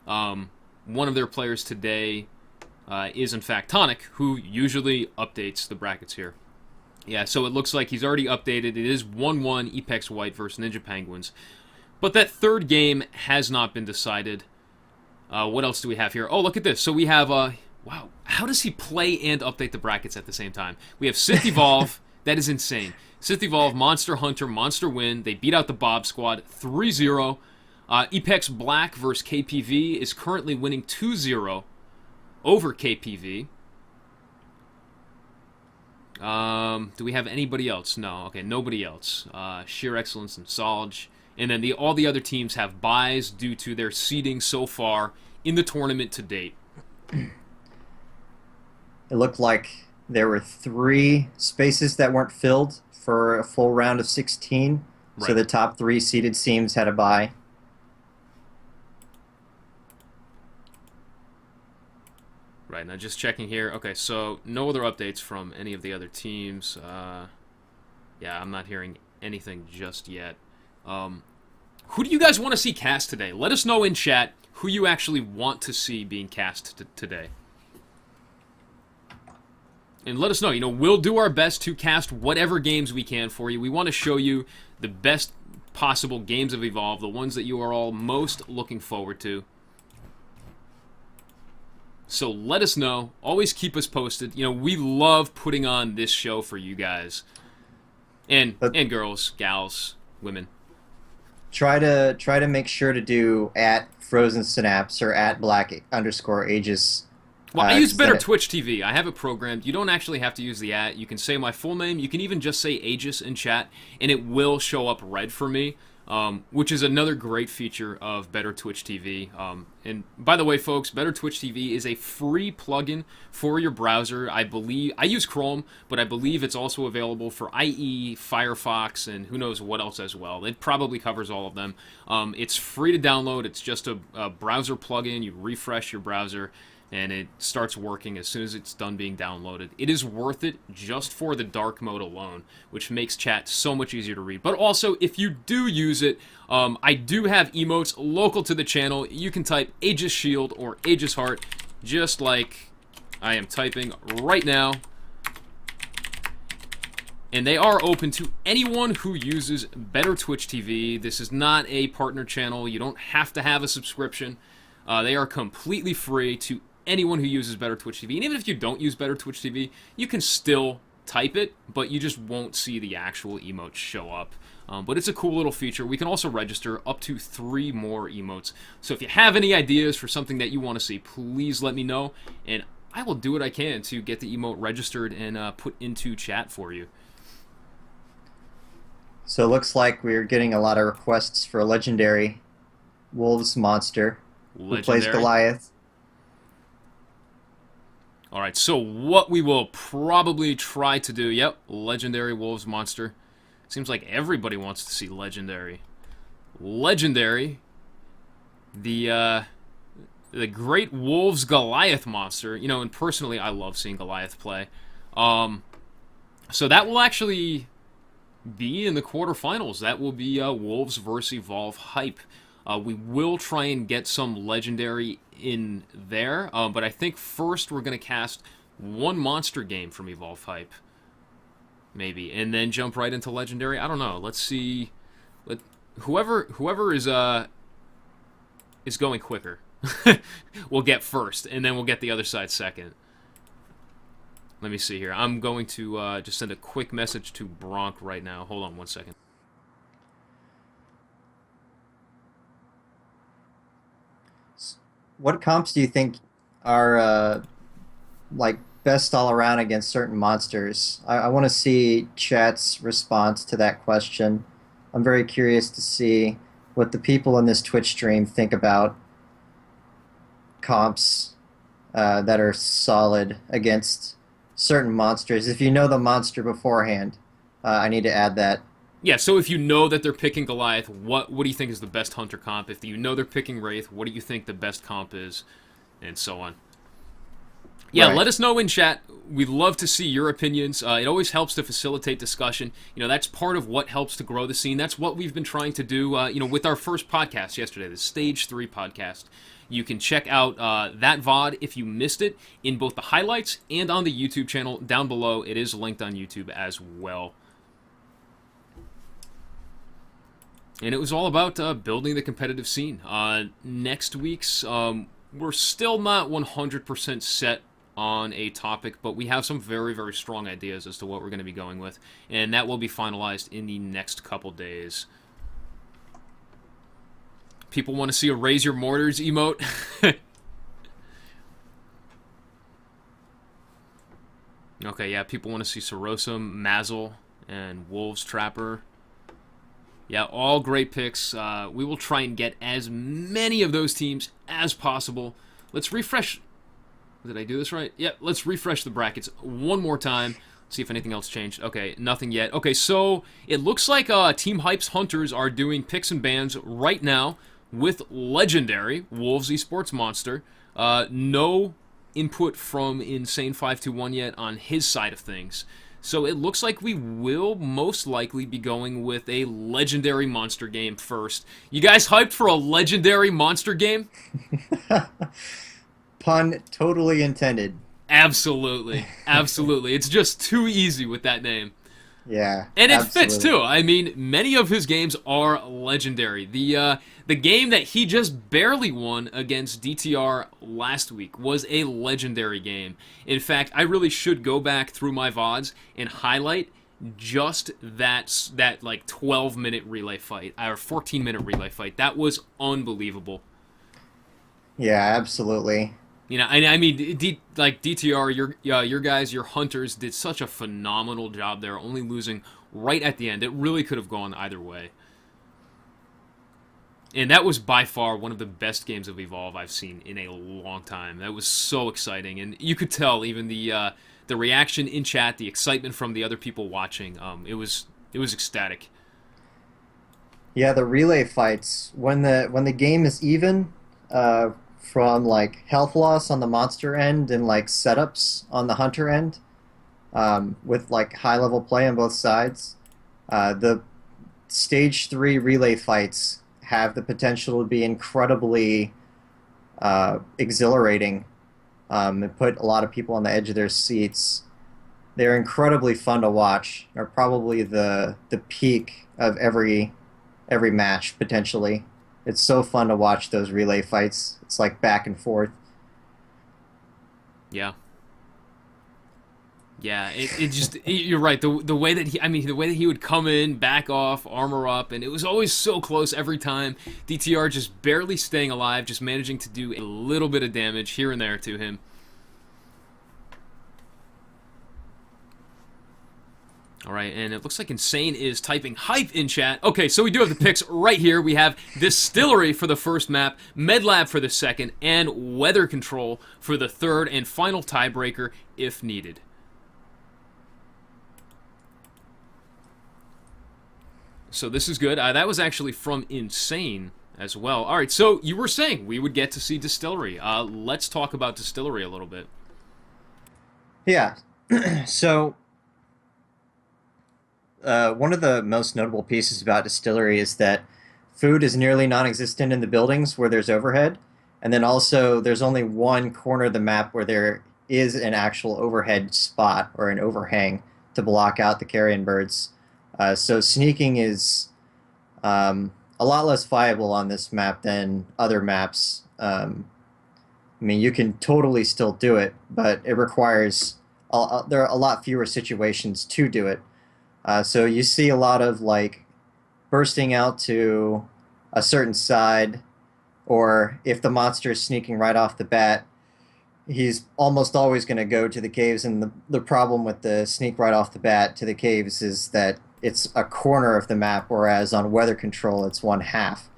one of their players today is in fact Tonic, who usually updates the brackets here. Yeah, so it looks like he's already updated. It is 1-1 Apex White versus Ninja Penguins. But that third game has not been decided. What else do we have here? Oh, look at this. So we have, wow, how does he play and update the brackets at the same time? We have Sith Evolve. That is insane. Sith Evolve, Monster Hunter, Monster win. They beat out the Bob Squad 3-0. Apex Black versus KPV is currently winning 2-0 over KPV. Do we have anybody else? No. Okay, nobody else. Sheer Excellence and Solj. And then all the other teams have buys due to their seeding so far in the tournament to date. It looked like there were 3 spaces that weren't filled for a full round of 16. Right. So the top 3 seeded teams had a bye. Right, now just checking here. Okay, so no other updates from any of the other teams. Yeah, I'm not hearing anything just yet. Who do you guys want to see cast today? Let us know in chat who you actually want to see being cast today. And let us know. You know, we'll do our best to cast whatever games we can for you. We want to show you the best possible games of Evolve, the ones that you are all most looking forward to. So let us know. Always keep us posted. You know, we love putting on this show for you guys. And girls, gals, women. Try to make sure to do @FrozenSynapse or @Black_Aegis. Well, I use Better Twitch TV. I have it programmed. You don't actually have to use the @ You can say my full name. You can even just say Aegis in chat, and it will show up red for me. Which is another great feature of Better Twitch TV. And by the way, folks, Better Twitch TV is a free plugin for your browser. I use Chrome, but I believe it's also available for IE, Firefox, and who knows what else as well. It probably covers all of them. It's free to download. It's just a browser plugin. You refresh your browser, and it starts working as soon as it's done being downloaded. It is worth it just for the dark mode alone, which makes chat so much easier to read. But also, if you do use it, I do have emotes local to the channel. You can type Aegis Shield or Aegis Heart, just like I am typing right now. And they are open to anyone who uses Better Twitch TV. This is not a partner channel. You don't have to have a subscription. They are completely free to anyone who uses Better Twitch TV. And even if you don't use Better Twitch TV, you can still type it, but you just won't see the actual emotes show up. But it's a cool little feature. We can also register up to 3 more emotes. So if you have any ideas for something that you want to see, please let me know, and I will do what I can to get the emote registered and put into chat for you. So it looks like we're getting a lot of requests for a legendary Wolves monster who plays Goliath. Alright, so what we will probably try to do, yep, Legendary Wolves Monster. Seems like everybody wants to see Legendary. Legendary, the Great Wolves Goliath Monster. You know, and personally, I love seeing Goliath play. So that will actually be in the quarterfinals. That will be Wolves versus Evolve Hype. We will try and get some Legendary in there, but I think first we're going to cast one monster game from Evolve Hype, maybe, and then jump right into Legendary. I don't know. Let's see. Whoever is going quicker. we'll get first, and then we'll get the other side second. Let me see here. I'm going to just send a quick message to Bronk right now. Hold on one second. What comps do you think are like best all around against certain monsters? I want to see chat's response to that question. I'm very curious to see what the people in this Twitch stream think about comps that are solid against certain monsters. If you know the monster beforehand, I need to add that. Yeah, so if you know that they're picking Goliath, what do you think is the best hunter comp? If you know they're picking Wraith, what do you think the best comp is? And so on. Yeah, Right. let us know in chat. We'd love to see your opinions. It always helps to facilitate discussion. That's part of what helps to grow the scene. That's what we've been trying to do, with our first podcast yesterday, the Stage 3 podcast. You can check out that VOD if you missed it in both the highlights and on the YouTube channel down below. It is linked on YouTube as well. And it was all about building the competitive scene. Next week's, we're still not 100% set on a topic, but we have some very, very strong ideas as to what we're going to be going with, and that will be finalized in the next couple days. People want to see a Raise Your Mortars emote. Okay, yeah, people want to see Sorosum, Mazel, and Wolves Trapper. Yeah, all great picks. We will try and get as many of those teams as possible. Let's refresh. Did I do this right? Yeah, let's refresh the brackets one more time. See if anything else changed. Okay, nothing yet. Okay, so it looks like Team Hype's Hunters are doing picks and bans right now with Legendary, Wolves Esports Monster. No input from Insane521 yet on his side of things. So it looks like we will most likely be going with a Legendary Monster game first. You guys hyped for a Legendary Monster game? Pun totally intended. Absolutely. Absolutely. It's just too easy with that name. Yeah, And it fits absolutely. too. I mean, many of his games are legendary. The game that he just barely won against DTR last week was a legendary game. In fact, I really should go back through my VODs and highlight just that like 12-minute relay fight or 14-minute relay fight. That was unbelievable. Yeah, absolutely. And I mean, like DTR, your guys, your hunters did such a phenomenal job there, only losing right at the end. It really could have gone either way. And that was by far one of the best games of Evolve I've seen in a long time. That was so exciting, and you could tell even the reaction in chat, the excitement from the other people watching. It was ecstatic. Yeah, the relay fights when the game is even, from like health loss on the monster end and like setups on the hunter end, with like high level play on both sides. The stage 3 relay fights have the potential to be incredibly exhilarating, and put a lot of people on the edge of their seats. They're incredibly fun to watch. Are probably the peak of every match potentially. It's so fun to watch those relay fights. It's like back and forth. Yeah. Yeah, you're right. The way that the way that he would come in, back off, armor up, and it was always so close every time. DTR just barely staying alive, just managing to do a little bit of damage here and there to him. All right, and it looks like Insane is typing hype in chat. Okay, so we do have the picks right here. We have Distillery for the first map, MedLab for the second, and Weather Control for the third and final tiebreaker if needed. So this is good. That was actually from Insane as well. All right, so you were saying we would get to see Distillery. Let's talk about Distillery a little bit. Yeah. So one of the most notable pieces about Distillery is that food is nearly non-existent in the buildings where there's overhead, and then also there's only one corner of the map where there is an actual overhead spot or an overhang to block out the carrion birds. So sneaking is a lot less viable on this map than other maps. mean, you can totally still do it, but it requires there are a lot fewer situations to do it. So you see a lot of like bursting out to a certain side, or if the monster is sneaking right off the bat, he's almost always going to go to the caves. And the problem with the sneak right off the bat to the caves is that it's a corner of the map, whereas on weather control, it's one half.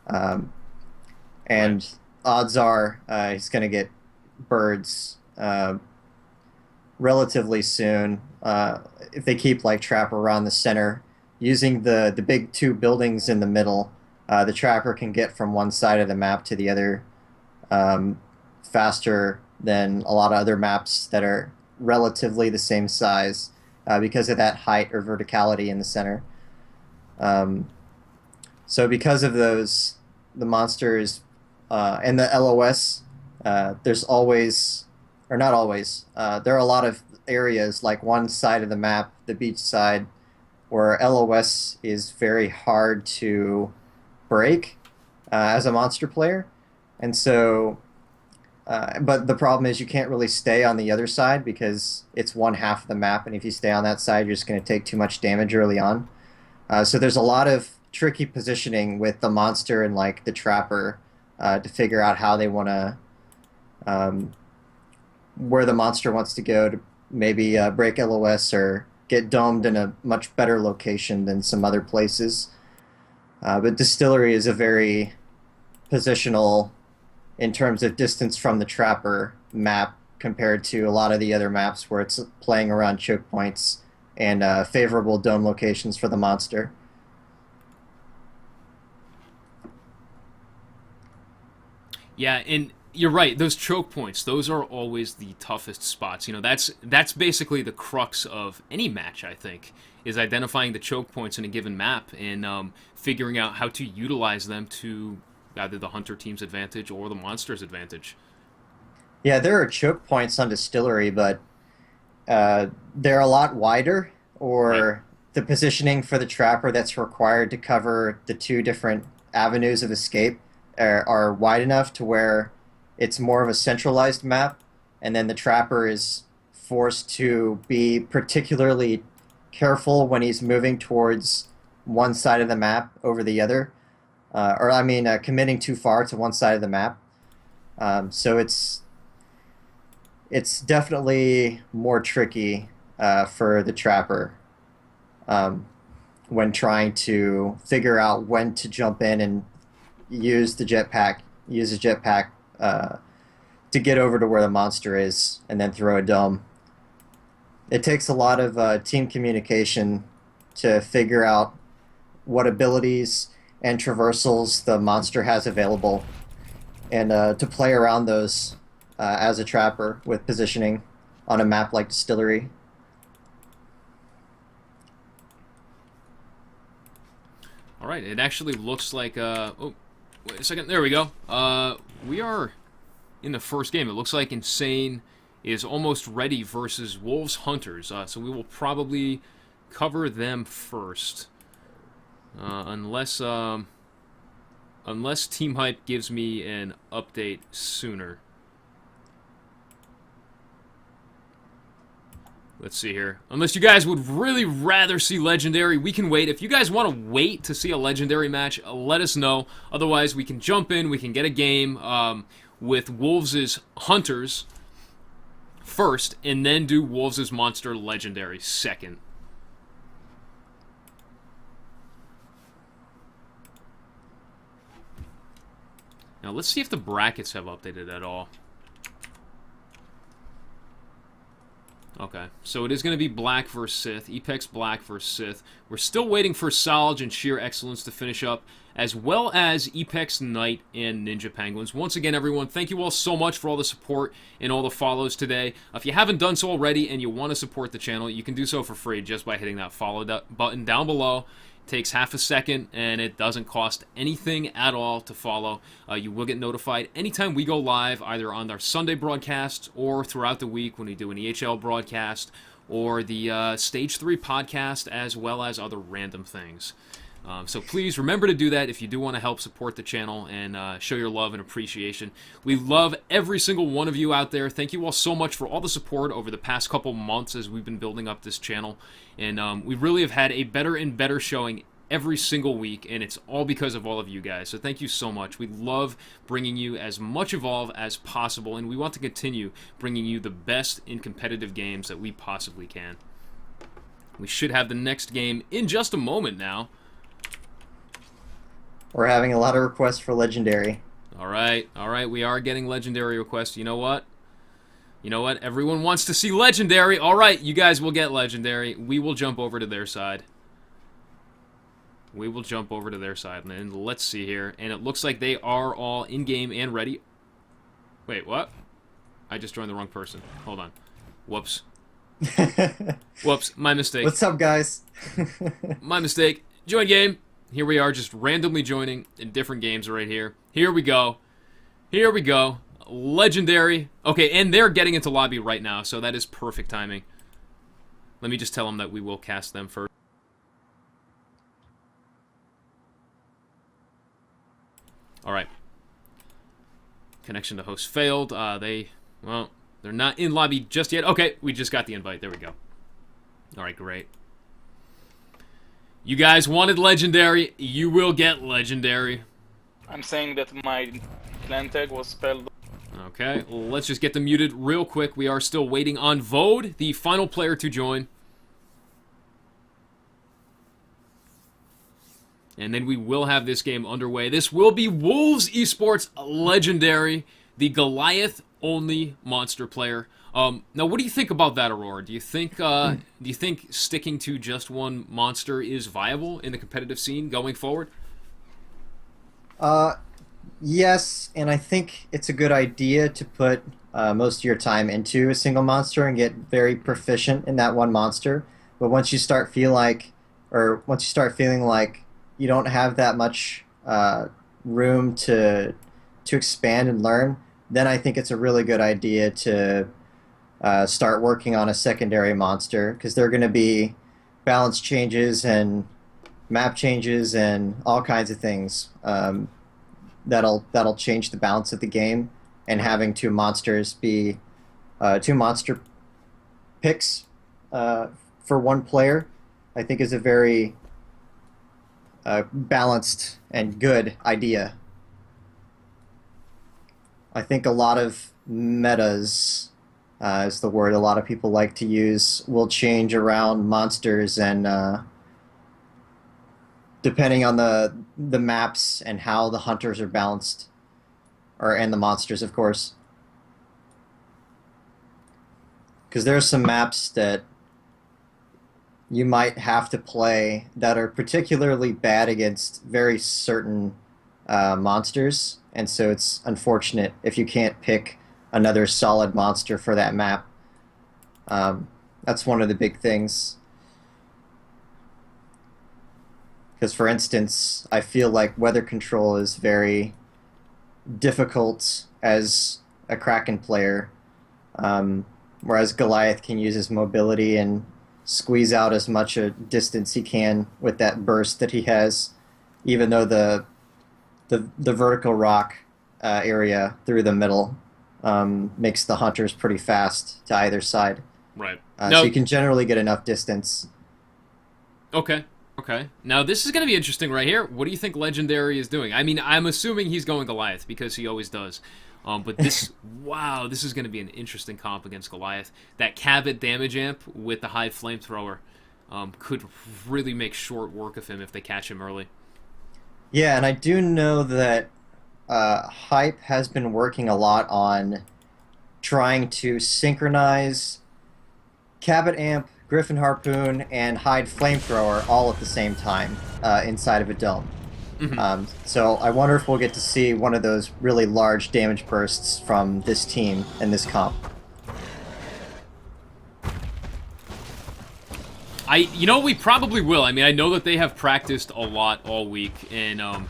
Um, and Right. odds are he's going to get birds relatively soon if they keep like trap around the center using the big two buildings in the middle. The trapper can get from one side of the map to the other um, faster than a lot of other maps that are relatively the same size because of that height or verticality in the center. Um, so because of those, the monsters and the LOS, there's always, or not always, there are a lot of areas like one side of the map, the beach side, where LOS is very hard to break as a monster player. And so, but the problem is you can't really stay on the other side because it's one half of the map, and if you stay on that side, you're just going to take too much damage early on. So there's a lot of tricky positioning with the monster and like the trapper to figure out how they want to, um, where the monster wants to go to maybe break LOS or get domed in a much better location than some other places. But Distillery is a very positional in terms of distance from the trapper map compared to a lot of the other maps where it's playing around choke points and favorable dome locations for the monster. Yeah, and you're right. Those choke points, those are always the toughest spots. That's basically the crux of any match. I think is identifying the choke points in a given map and figuring out how to utilize them to either the hunter team's advantage or the monster's advantage. Yeah, there are choke points on Distillery, but they're a lot wider, Right. or the positioning for the trapper that's required to cover the two different avenues of escape are wide enough to where it's more of a centralized map, and then the trapper is forced to be particularly careful when he's moving towards one side of the map over the other, or I mean, committing too far to one side of the map. So it's definitely more tricky for the trapper um, when trying to figure out when to jump in and use the jetpack, use a jetpack to get over to where the monster is, and then throw a dome. It takes a lot of team communication to figure out what abilities and traversals the monster has available, and to play around those as a trapper with positioning on a map like Distillery. All right. It actually looks like. Oh, wait a second. There we go. We are in the first game. It looks like Insane is almost ready versus Wolves Hunters. So we will probably cover them first, unless Team Hype gives me an update sooner. Let's see here. Unless you guys would really rather see Legendary, we can wait. If you guys want to wait to see a Legendary match, let us know. Otherwise, we can jump in. We can get a game with Wolves' Hunters first, and then do Wolves' Monster Legendary second. Now, let's see if the brackets have updated at all. Okay, so it is going to be Black versus Sith, Epex Black versus Sith. We're still waiting for Salge and Sheer Excellence to finish up, as well as Epex Knight and Ninja Penguins. Once again, everyone, thank you all so much for all the support and all the follows today. If you haven't done so already and you want to support the channel, you can do so for free just by hitting that follow button down below. Takes half a second, and it doesn't cost anything at all to follow. You will get notified anytime we go live, either on our Sunday broadcast or throughout the week when we do an EHL broadcast or the Stage 3 podcast, as well as other random things. So please remember to do that if you do want to help support the channel and show your love and appreciation. We love every single one of you out there. Thank you all so much for all the support over the past couple months as we've been building up this channel. And we really have had a better and better showing every single week, and it's all because of all of you guys. So thank you so much. We love bringing you as much Evolve as possible, and we want to continue bringing you the best in competitive games that we possibly can. We should have the next game in just a moment now. We're having a lot of requests for Legendary. All right, we are getting Legendary requests. You know what? Everyone wants to see Legendary. All right, you guys will get Legendary. We will jump over to their side. And let's see here. And it looks like they are all in-game and ready. Wait, what? I just joined the wrong person. Hold on. Whoops. Whoops, my mistake. What's up, guys? My mistake. Join game. Here we are, just randomly joining in different games right here. Here we go. Legendary. Okay, and they're getting into lobby right now, so that is perfect timing. Let me just tell them that we will cast them first. Alright. Connection to host failed. Well, they're not in lobby just yet. Okay, we just got the invite. There we go. Alright, great. You guys wanted Legendary. You will get Legendary. I'm saying that my clan tag was spelled. Okay, let's just get them muted real quick. We are still waiting on Vode, the final player to join. And then we will have this game underway. This will be Wolves Esports Legendary, the Goliath-only monster player. Now, what do you think about that, Aurora? Do you think sticking to just one monster is viable in the competitive scene going forward? Yes, and I think it's a good idea to put most of your time into a single monster and get very proficient in that one monster. But once you start feeling like you don't have that much room to expand and learn, then I think it's a really good idea to start working on a secondary monster, because there are going to be balance changes and map changes and all kinds of things that'll change the balance of the game, and having two monster picks for one player, I think, is a very balanced and good idea. I think a lot of metas, is the word a lot of people like to use, will change around monsters, and depending on the maps and how the hunters are balanced, and the monsters, of course. Because there's some maps that you might have to play that are particularly bad against very certain monsters, and so it's unfortunate if you can't pick another solid monster for that map. That's one of the big things. Because, for instance, I feel like weather control is very difficult as a Kraken player, whereas Goliath can use his mobility and squeeze out as much a distance he can with that burst that he has, even though the vertical rock area through the middle makes the hunters pretty fast to either side. Right. So you can generally get enough distance. Okay. Now, this is going to be interesting right here. What do you think Legendary is doing? I mean, I'm assuming he's going Goliath, because he always does. But this, wow, this is going to be an interesting comp against Goliath. That Cabot damage amp with the high flamethrower could really make short work of him if they catch him early. Yeah, and I do know that Hype has been working a lot on trying to synchronize Cabot amp, Griffin Harpoon, and Hyde Flamethrower all at the same time inside of a dome. Mm-hmm. So I wonder if we'll get to see one of those really large damage bursts from this team in this comp. We probably will. I mean, I know that they have practiced a lot all week, and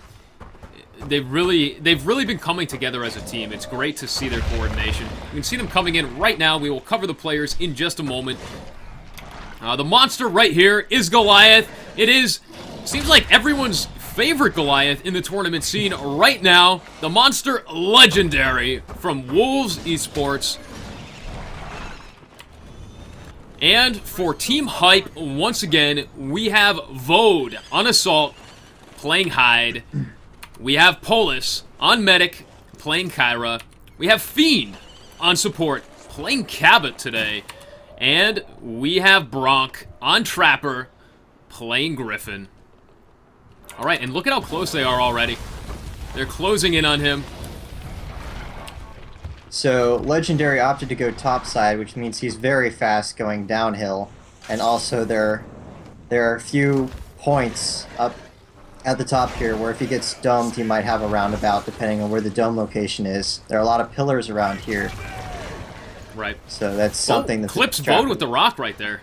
they've really been coming together as a team. It's great to see their coordination. You can see them coming in right now. We will cover the players in just a moment. The monster right here is Goliath. It is Seems like everyone's favorite Goliath in the tournament scene right now, the monster Legendary from Wolves Esports. And for Team Hype, once again, we have Vode on Assault, playing Hyde. We have Polis on Medic, playing Kyra. We have Fiend on Support, playing Cabot today. And we have Bronk on Trapper, playing Griffin. Alright, and look at how close they are already. They're closing in on him. So, Legendary opted to go topside, which means he's very fast going downhill. And also there are a few points up at the top here where if he gets domed, he might have a roundabout depending on where the dome location is. There are a lot of pillars around here. Right. So that's something that's... Clips Vode with the rock right there.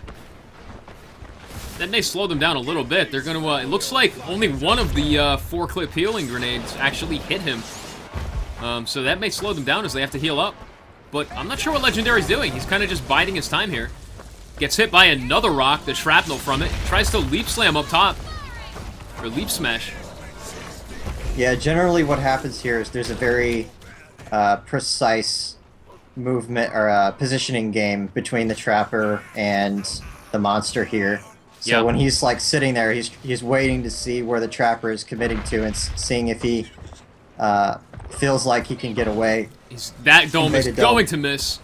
That may slow them down a little bit. They're going to, it looks like only one of the 4-clip healing grenades actually hit him. So that may slow them down as they have to heal up. But I'm not sure what Legendary's doing. He's kind of just biding his time here. Gets hit by another rock, the shrapnel from it. Tries to leap slam up top. Or leap smash. Yeah, generally what happens here is there's a very precise movement or positioning game between the Trapper and the monster here. So when he's like sitting there, he's waiting to see where the Trapper is committing to and seeing if he feels like he can get away. That dome is going to miss.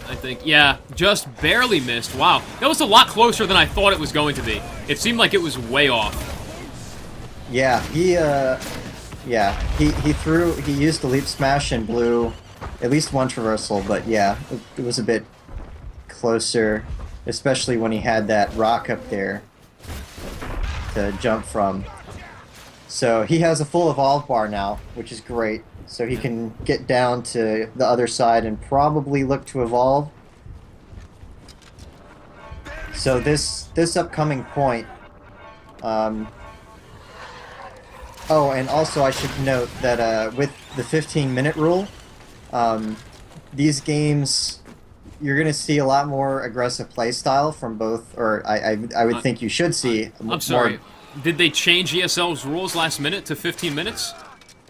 I think, yeah, just barely missed. Wow, that was a lot closer than I thought it was going to be. It seemed like it was way off. Yeah, he used the leap smash and blew at least one traversal, but yeah, it was a bit closer, especially when he had that rock up there to jump from. So he has a full evolve bar now, which is great. So he can get down to the other side and probably look to evolve. So this upcoming point... oh, and also I should note that with the 15-minute rule, these games, you're going to see a lot more aggressive playstyle from both, or I would think you should see I'm sorry, did they change ESL's rules last minute to 15 minutes?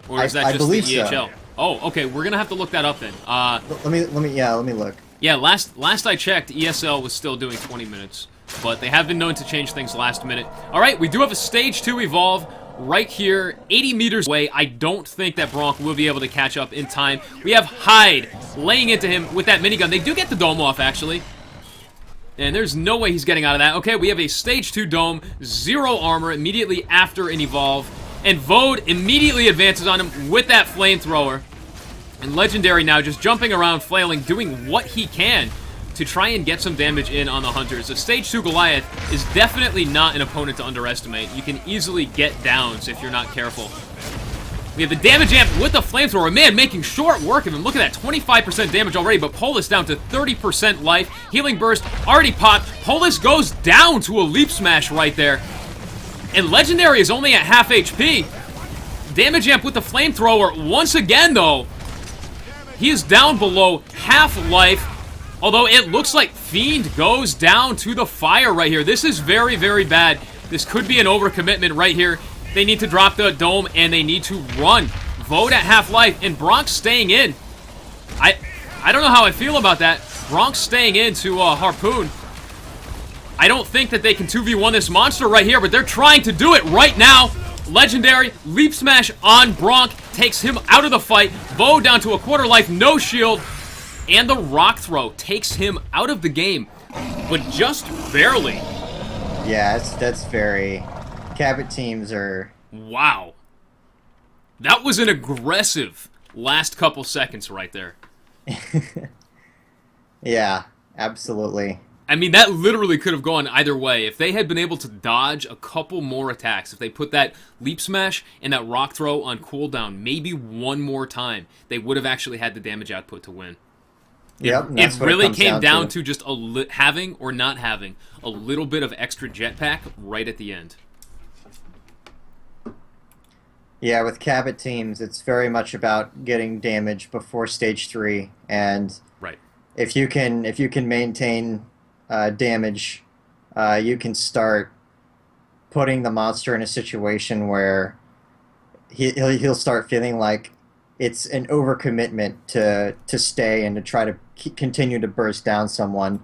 Or is that just the EHL? So. Oh, okay, we're going to have to look that up then. Let me look. Yeah, last I checked, ESL was still doing 20 minutes, but they have been known to change things last minute. All right, we do have a Stage 2 Evolve right here, 80 meters away. I don't think that Bronk will be able to catch up in time. We have Hyde laying into him with that minigun. They do get the dome off, actually. And there's no way he's getting out of that. Okay, we have a Stage 2 dome, 0 armor immediately after an Evolve. And Vode immediately advances on him with that flamethrower. And Legendary now just jumping around, flailing, doing what he can to try and get some damage in on the Hunters. A Stage 2 Goliath is definitely not an opponent to underestimate. You can easily get downs if you're not careful. We have the damage amp with the flamethrower. Man, making short work of him. Look at that, 25% damage already, but Polis down to 30% life. Healing Burst already popped. Polis goes down to a Leap Smash right there. And Legendary is only at half HP. Damage amp with the flamethrower. Once again, though, he is down below half life. Although it looks like Fiend goes down to the fire right here. This is very, very bad. This could be an overcommitment right here. They need to drop the dome, and they need to run. Vode at half life, and Bronk's staying in. I don't know how I feel about that. Bronk's staying in to Harpoon. I don't think that they can 2v1 this monster right here, but they're trying to do it right now. Legendary, Leap Smash on Bronk, takes him out of the fight. Vode down to a quarter life, no shield. And the rock throw takes him out of the game, but just barely. Yeah, that's very... Cabot teams are... Wow. That was an aggressive last couple seconds right there. Yeah, absolutely. I mean, that literally could have gone either way. If they had been able to dodge a couple more attacks, if they put that Leap Smash and that rock throw on cooldown maybe one more time, they would have actually had the damage output to win. Yep, it really came down to just having or not having a little bit of extra jetpack right at the end. Yeah, with Cabot teams, it's very much about getting damage before Stage 3, and right. if you can maintain damage, you can start putting the monster in a situation where he'll start feeling like it's an overcommitment to stay and to try to continue to burst down someone.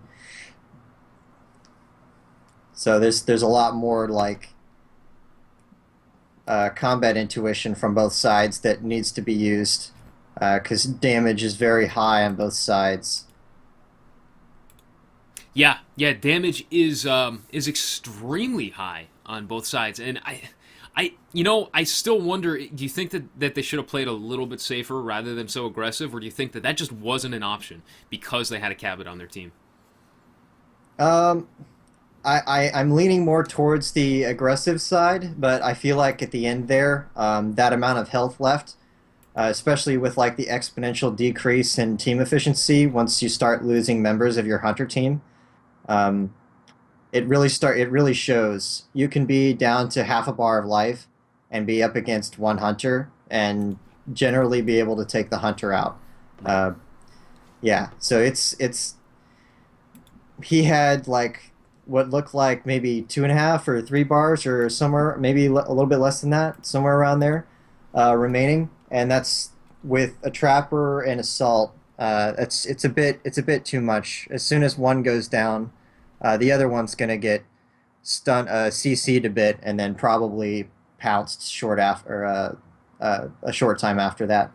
So there's a lot more like combat intuition from both sides that needs to be used because damage is very high on both sides. Yeah, damage is extremely high on both sides, and I still wonder. Do you think that they should have played a little bit safer rather than so aggressive, or do you think that just wasn't an option because they had a Cabot on their team? I'm leaning more towards the aggressive side, but I feel like at the end there, that amount of health left, especially with like the exponential decrease in team efficiency once you start losing members of your hunter team. It really shows. You can be down to half a bar of life and be up against one hunter and generally be able to take the hunter out. Yeah, so it's he had like what looked like maybe 2.5 or 3 bars or somewhere, maybe a little bit less than that, somewhere around there, remaining, and that's with a trapper and assault. It's a bit too much. As soon as one goes down, the other one's gonna get stun CC'd a bit and then probably pounced short after a short time after that.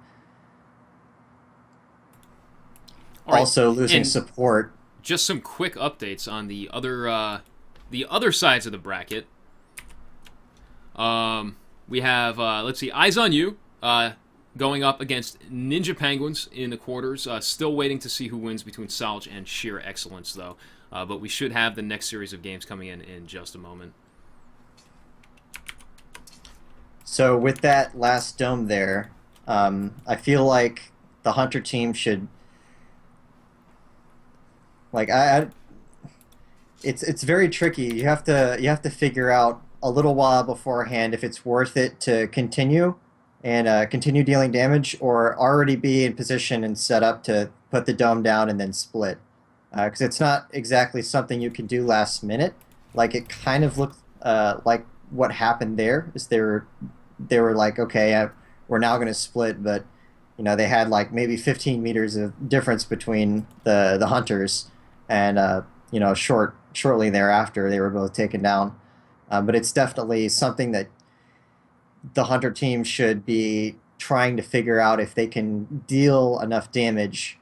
All right. Also losing And support. just some quick updates on the other sides of the bracket. We have let's see, Eyes on You going up against Ninja Penguins in the quarters. Still waiting to see who wins between Salge and Sheer Excellence, though. But we should have the next series of games coming in just a moment. So with that last dome there, I feel like the Hunter team should, like it's very tricky. You have to figure out a little while beforehand if it's worth it to continue and continue dealing damage, or already be in position and set up to put the dome down and then split. Because it's not exactly something you can do last minute. Like it kind of looked like what happened there is they were like, okay, we're now going to split, but you know they had like maybe 15 meters of difference between the hunters, and you know shortly thereafter they were both taken down. But it's definitely something that the hunter team should be trying to figure out if they can deal enough damage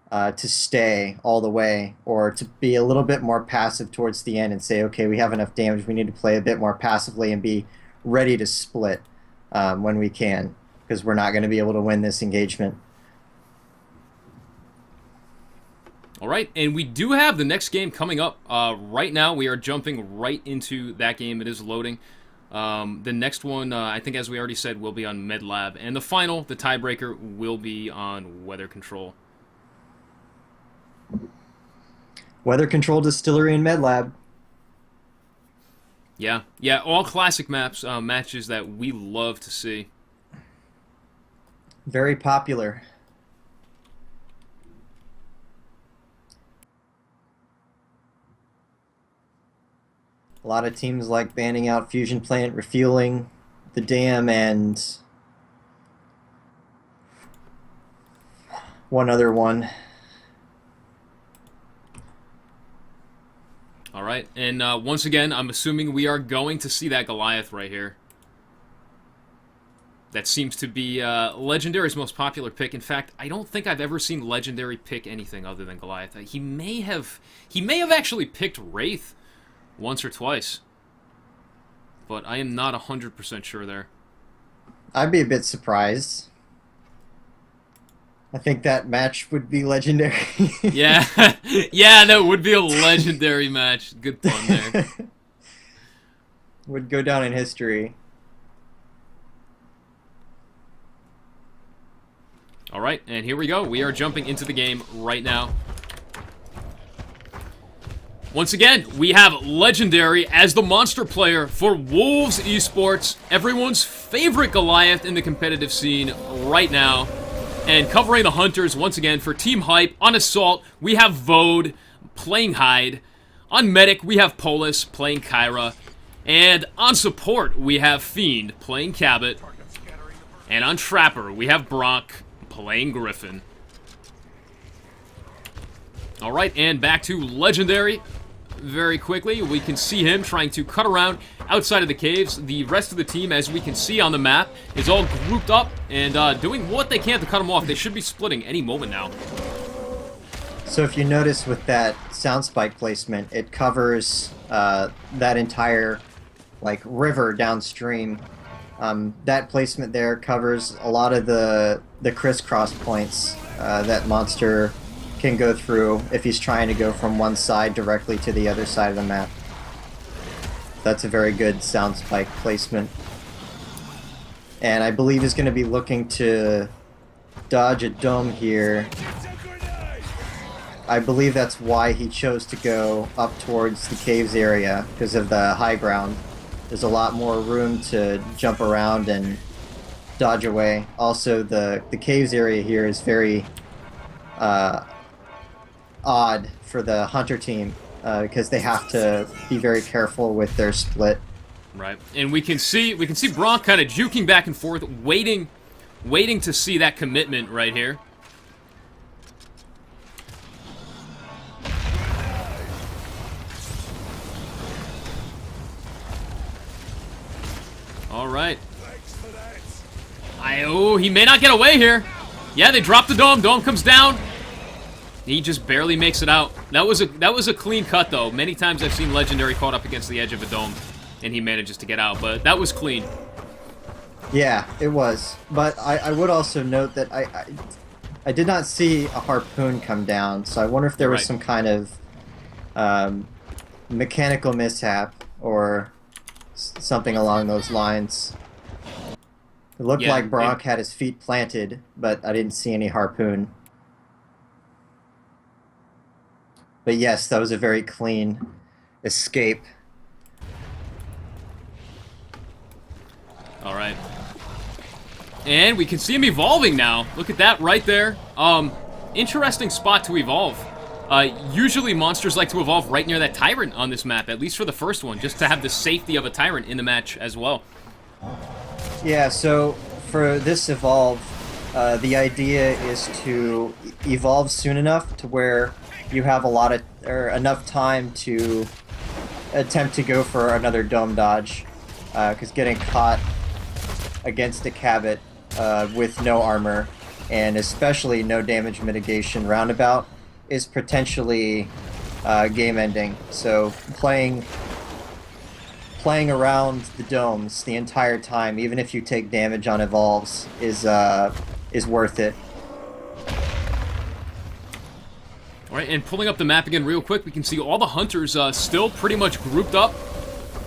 to stay all the way, or to be a little bit more passive towards the end and say, okay, we have enough damage, we need to play a bit more passively and be ready to split when we can, because we're not going to be able to win this engagement. All right, and we do have the next game coming up. Right now, we are jumping right into that game. It is loading. The next one, I think, as we already said, will be on MedLab. And the final, the tiebreaker, will be on Weather Control. Weather Control, Distillery, and MedLab. Yeah, all classic maps, matches that we love to see. Very popular. A lot of teams like banning out Fusion Plant, refueling the dam, and one other one. All right, and once again, I'm assuming we are going to see that Goliath right here. That seems to be Legendary's most popular pick. In fact, I don't think I've ever seen Legendary pick anything other than Goliath. He may have actually picked Wraith once or twice, but I am not 100% sure there. I'd be a bit surprised. I think that match would be legendary. Yeah, no, it would be a legendary match. Good pun there. Would go down in history. All right, and here we go. We are jumping into the game right now. Once again, we have Legendary as the monster player for Wolves Esports, everyone's favorite Goliath in the competitive scene right now. And covering the Hunters, once again, for Team Hype. On Assault, we have Vode playing Hyde. On Medic, we have Polis playing Kyra. And on support, we have Fiend playing Cabot. And on Trapper, we have Brock playing Griffin. Alright, and back to Legendary. Very quickly, we can see him trying to cut around outside of the caves. The rest of the team, as we can see on the map, is all grouped up and doing what they can to cut him off. They should be splitting any moment now. So if you notice with that sound spike placement, it covers that entire river downstream. That placement there covers a lot of the crisscross points that monster can go through if he's trying to go from one side directly to the other side of the map. That's a very good sound spike placement. And I believe he's going to be looking to dodge a dome here. I believe that's why he chose to go up towards the caves area, because of the high ground. There's a lot more room to jump around and dodge away. Also, the caves area here is very odd for the hunter team because they have to be very careful with their split. Right, and we can see Bronk kind of juking back and forth, waiting to see that commitment right here. All right. Oh, he may not get away here. Yeah, they drop the dome. Dome comes down. He just barely makes it out. That was a clean cut, though. Many times I've seen Legendary caught up against the edge of a dome, and he manages to get out. But that was clean. Yeah, it was. But I would also note that I did not see a harpoon come down, so I wonder if there was some kind of mechanical mishap or something along those lines. It looked like Brock had his feet planted, but I didn't see any harpoon. But yes, that was a very clean escape. All right. And we can see him evolving now. Look at that right there. Interesting spot to evolve. Usually monsters like to evolve right near that Tyrant on this map, at least for the first one, just to have the safety of a Tyrant in the match as well. Yeah, so for this evolve, the idea is to evolve soon enough to where you have enough time to attempt to go for another dome dodge, because getting caught against a Cabot with no armor and especially no damage mitigation roundabout is potentially game ending. So playing around the domes the entire time, even if you take damage on evolves, is worth it. Alright, and pulling up the map again real quick, we can see all the hunters still pretty much grouped up,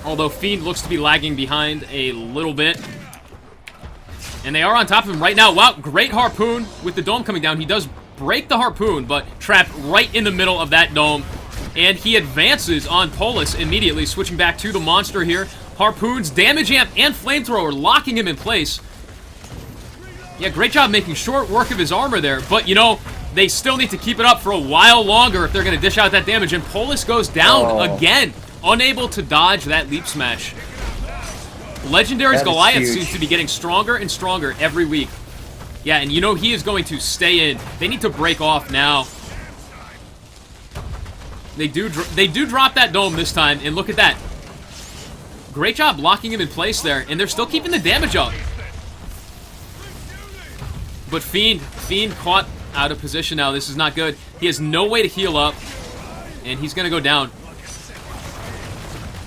although Fiend looks to be lagging behind a little bit. And they are on top of him right now. Wow, great harpoon with the dome coming down. He does break the harpoon, but trapped right in the middle of that dome. And he advances on Polis immediately, switching back to the monster here. Harpoons, damage amp, and flamethrower locking him in place. Yeah, great job making short work of his armor there, but you know, they still need to keep it up for a while longer if they're going to dish out that damage, and Polis goes down again, unable to dodge that leap smash. Legendary's Goliath seems to be getting stronger and stronger every week. Yeah, and you know he is going to stay in. They need to break off now. They do drop that dome this time, and look at that. Great job locking him in place there, and they're still keeping the damage up. But Fiend caught out of position now. This is not good. He has no way to heal up, and he's going to go down.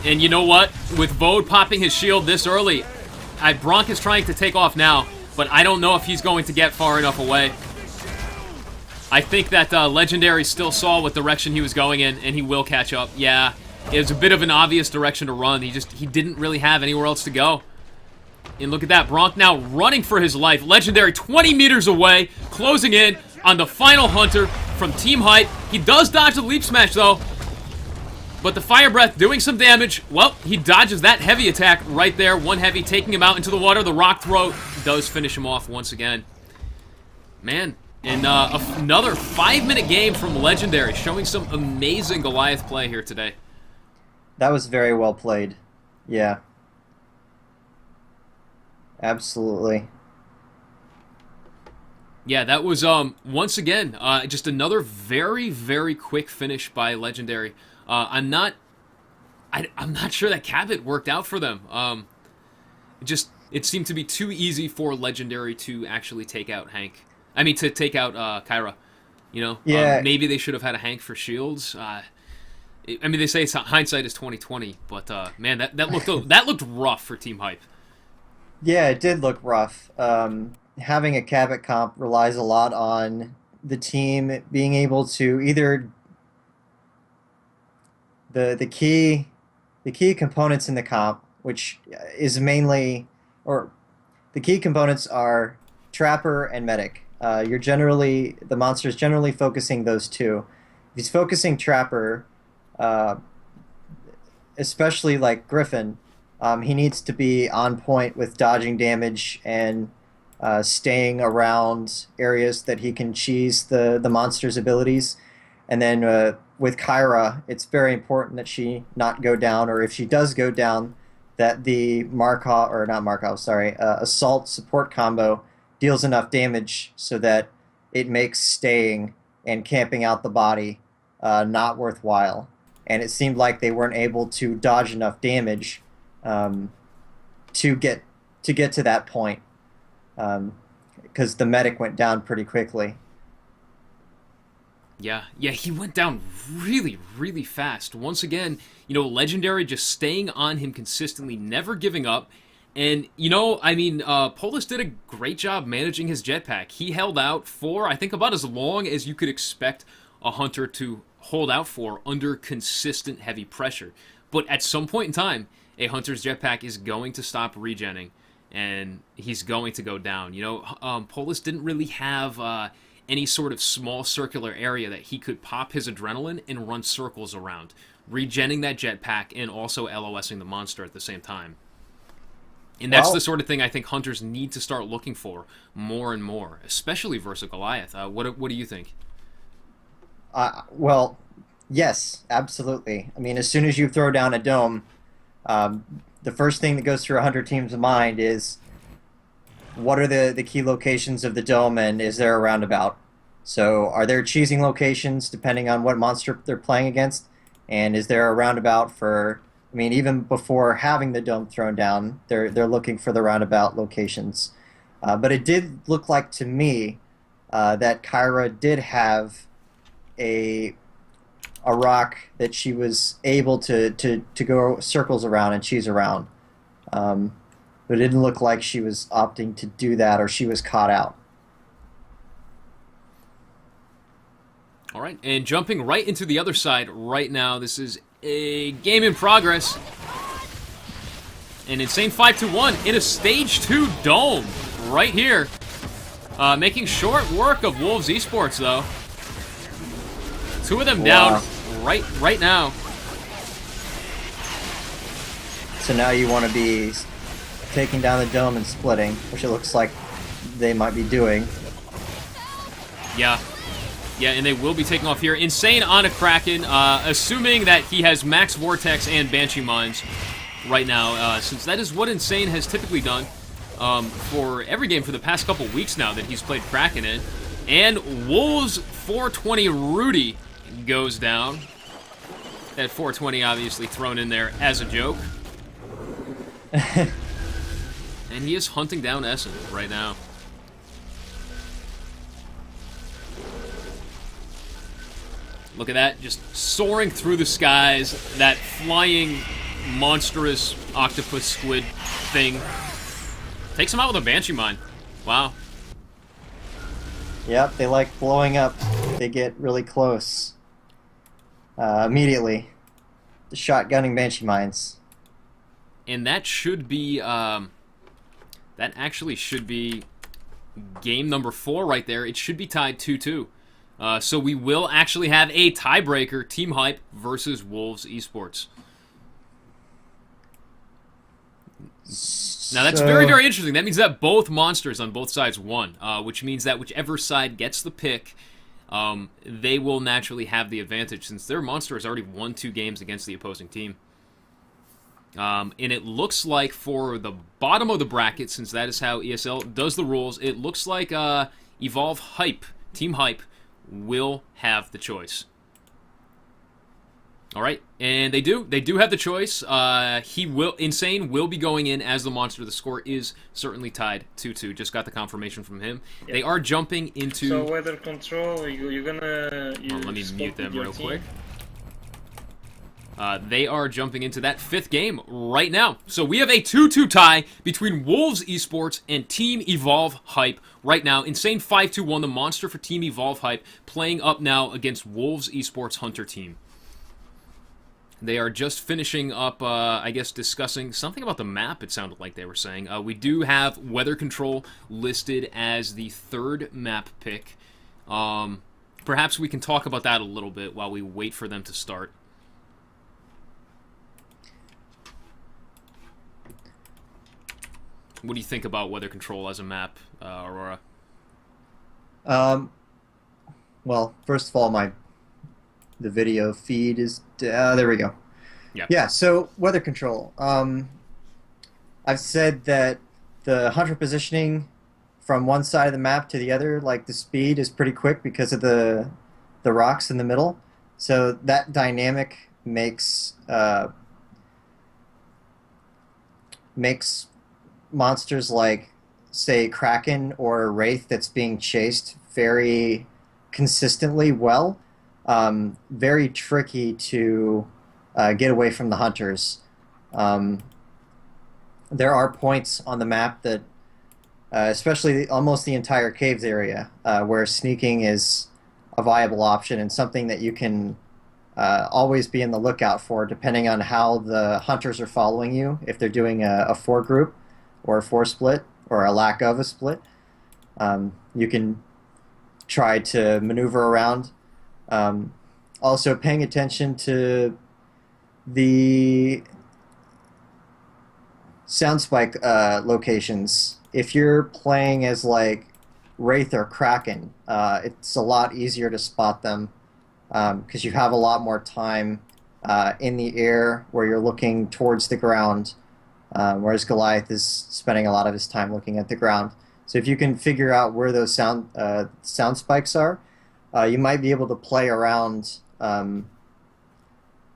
And you know what? With Vode popping his shield this early, Bronk is trying to take off now, but I don't know if he's going to get far enough away. I think that Legendary still saw what direction he was going in, and he will catch up. Yeah, it was a bit of an obvious direction to run. He didn't really have anywhere else to go. And look at that, Bronk now running for his life. Legendary 20 meters away, closing in on the final hunter from Team Hype. He does dodge the leap smash, though. But the Fire Breath doing some damage. Well, he dodges that heavy attack right there. One heavy taking him out into the water. The rock throw does finish him off once again. Man, and another 5-minute game from Legendary, showing some amazing Goliath play here today. That was very well played. Yeah, absolutely. Yeah, that was once again just another very very quick finish by Legendary. I'm not sure that Cabot worked out for them. It seemed to be too easy for Legendary to actually take out Hank. I mean to take out Kyra. Yeah, Maybe they should have had a Hank for Shields. I mean, they say hindsight is 2020, but man, that looked rough for Team Hype. yeah, it did look rough. Having a Cabot comp relies a lot on the team being able to either the key the key components in the comp, which is mainly or the key components are Trapper and Medic. You're generally the monster's generally focusing those two. If he's focusing Trapper, uh, especially like Griffin, he needs to be on point with dodging damage and staying around areas that he can cheese the monster's abilities. And then with Kyra, it's very important that she not go down, or if she does go down, that the Markov, or not Markov, sorry, assault support combo deals enough damage so that it makes staying and camping out the body not worthwhile. And it seemed like they weren't able to dodge enough damage um, to get to that point because the medic went down pretty quickly. Yeah, he went down really, really fast. Once again, Legendary just staying on him consistently, never giving up. And, I mean, Polis did a great job managing his jetpack. He held out for, I think, about as long as you could expect a Hunter to hold out for under consistent heavy pressure. But at some point in time, a Hunter's jetpack is going to stop regenning, and he's going to go down. Polis didn't really have any sort of small circular area that he could pop his adrenaline and run circles around, regenning that jetpack and also LOSing the monster at the same time. And that's Well, the sort of thing I think hunters need to start looking for more and more, especially versus Goliath. What do you think? well, yes, absolutely. I mean, as soon as you throw down a dome, um, the first thing that goes through a hunter team's mind is what are the key locations of the dome, and is there a roundabout? So are there cheesing locations depending on what monster they're playing against? And is there a roundabout for, I mean, even before having the dome thrown down, they're looking for the roundabout locations. But it did look like to me that Kyra did have a a rock that she was able to go circles around and cheese around. Um, but it didn't look like she was opting to do that, or she was caught out. All right, and jumping right into the other side right now, this is a game in progress. An insane 5-2-1 in a stage 2 dome right here. Making short work of Wolves Esports, though. Two of them down right now. So now you want to be taking down the dome and splitting, which it looks like they might be doing. Yeah. Yeah, and they will be taking off here. Insane on a Kraken, assuming that he has Max Vortex and Banshee Mines right now, since that is what Insane has typically done for every game for the past couple weeks now that he's played Kraken in. And Wolves 420 Rudy goes down. That 420 obviously thrown in there as a joke. And he is hunting down Essen right now. Look at that, just soaring through the skies, that flying, monstrous octopus squid thing. Takes him out with a Banshee Mine. Wow. Yep, they like blowing up. They get really close. Immediately. The shotgunning Banshee Mines. And that should be, that actually should be game number 4 right there. It should be tied 2-2. So we will actually have a tiebreaker, Team Hype versus Wolves Esports. Now that's very, very interesting. That means that both monsters on both sides won, which means that whichever side gets the pick, they will naturally have the advantage since their monster has already won 2 games against the opposing team. And it looks like for the bottom of the bracket, since that is how ESL does the rules, it looks like Evolve Hype, Team Hype, will have the choice. All right, and they do have the choice. Insane will be going in as the monster. The score is certainly tied 2-2. Just got the confirmation from him. Yep. They are jumping into. So weather control, you're gonna. Let me mute them real quick. They are jumping into that 5th game right now. So we have a 2-2 tie between Wolves Esports and Team Evolve Hype right now. Insane 5-2 the monster for Team Evolve Hype, playing up now against Wolves Esports Hunter team. They are just finishing up, I guess, discussing something about the map, it sounded like they were saying. We do have weather control listed as the 3rd map pick. Perhaps we can talk about that a little bit while we wait for them to start. What do you think about weather control as a map, Aurora? Well, first of all, the video feed is there we go. Yeah, so weather control. I've said that the hunter positioning from one side of the map to the other, like the speed is pretty quick because of the rocks in the middle. So that dynamic makes monsters like, say, Kraken or Wraith that's being chased very consistently well. Very tricky to get away from the hunters. There are points on the map that, especially almost the entire caves area, where sneaking is a viable option and something that you can always be in the lookout for, depending on how the hunters are following you. If they're doing a 4 group or a 4 split or a lack of a split, you can try to maneuver around. Also paying attention to the sound spike locations. If you're playing as like Wraith or Kraken, it's a lot easier to spot them because you have a lot more time in the air where you're looking towards the ground, whereas Goliath is spending a lot of his time looking at the ground. So if you can figure out where those sound spikes are, you might be able to play around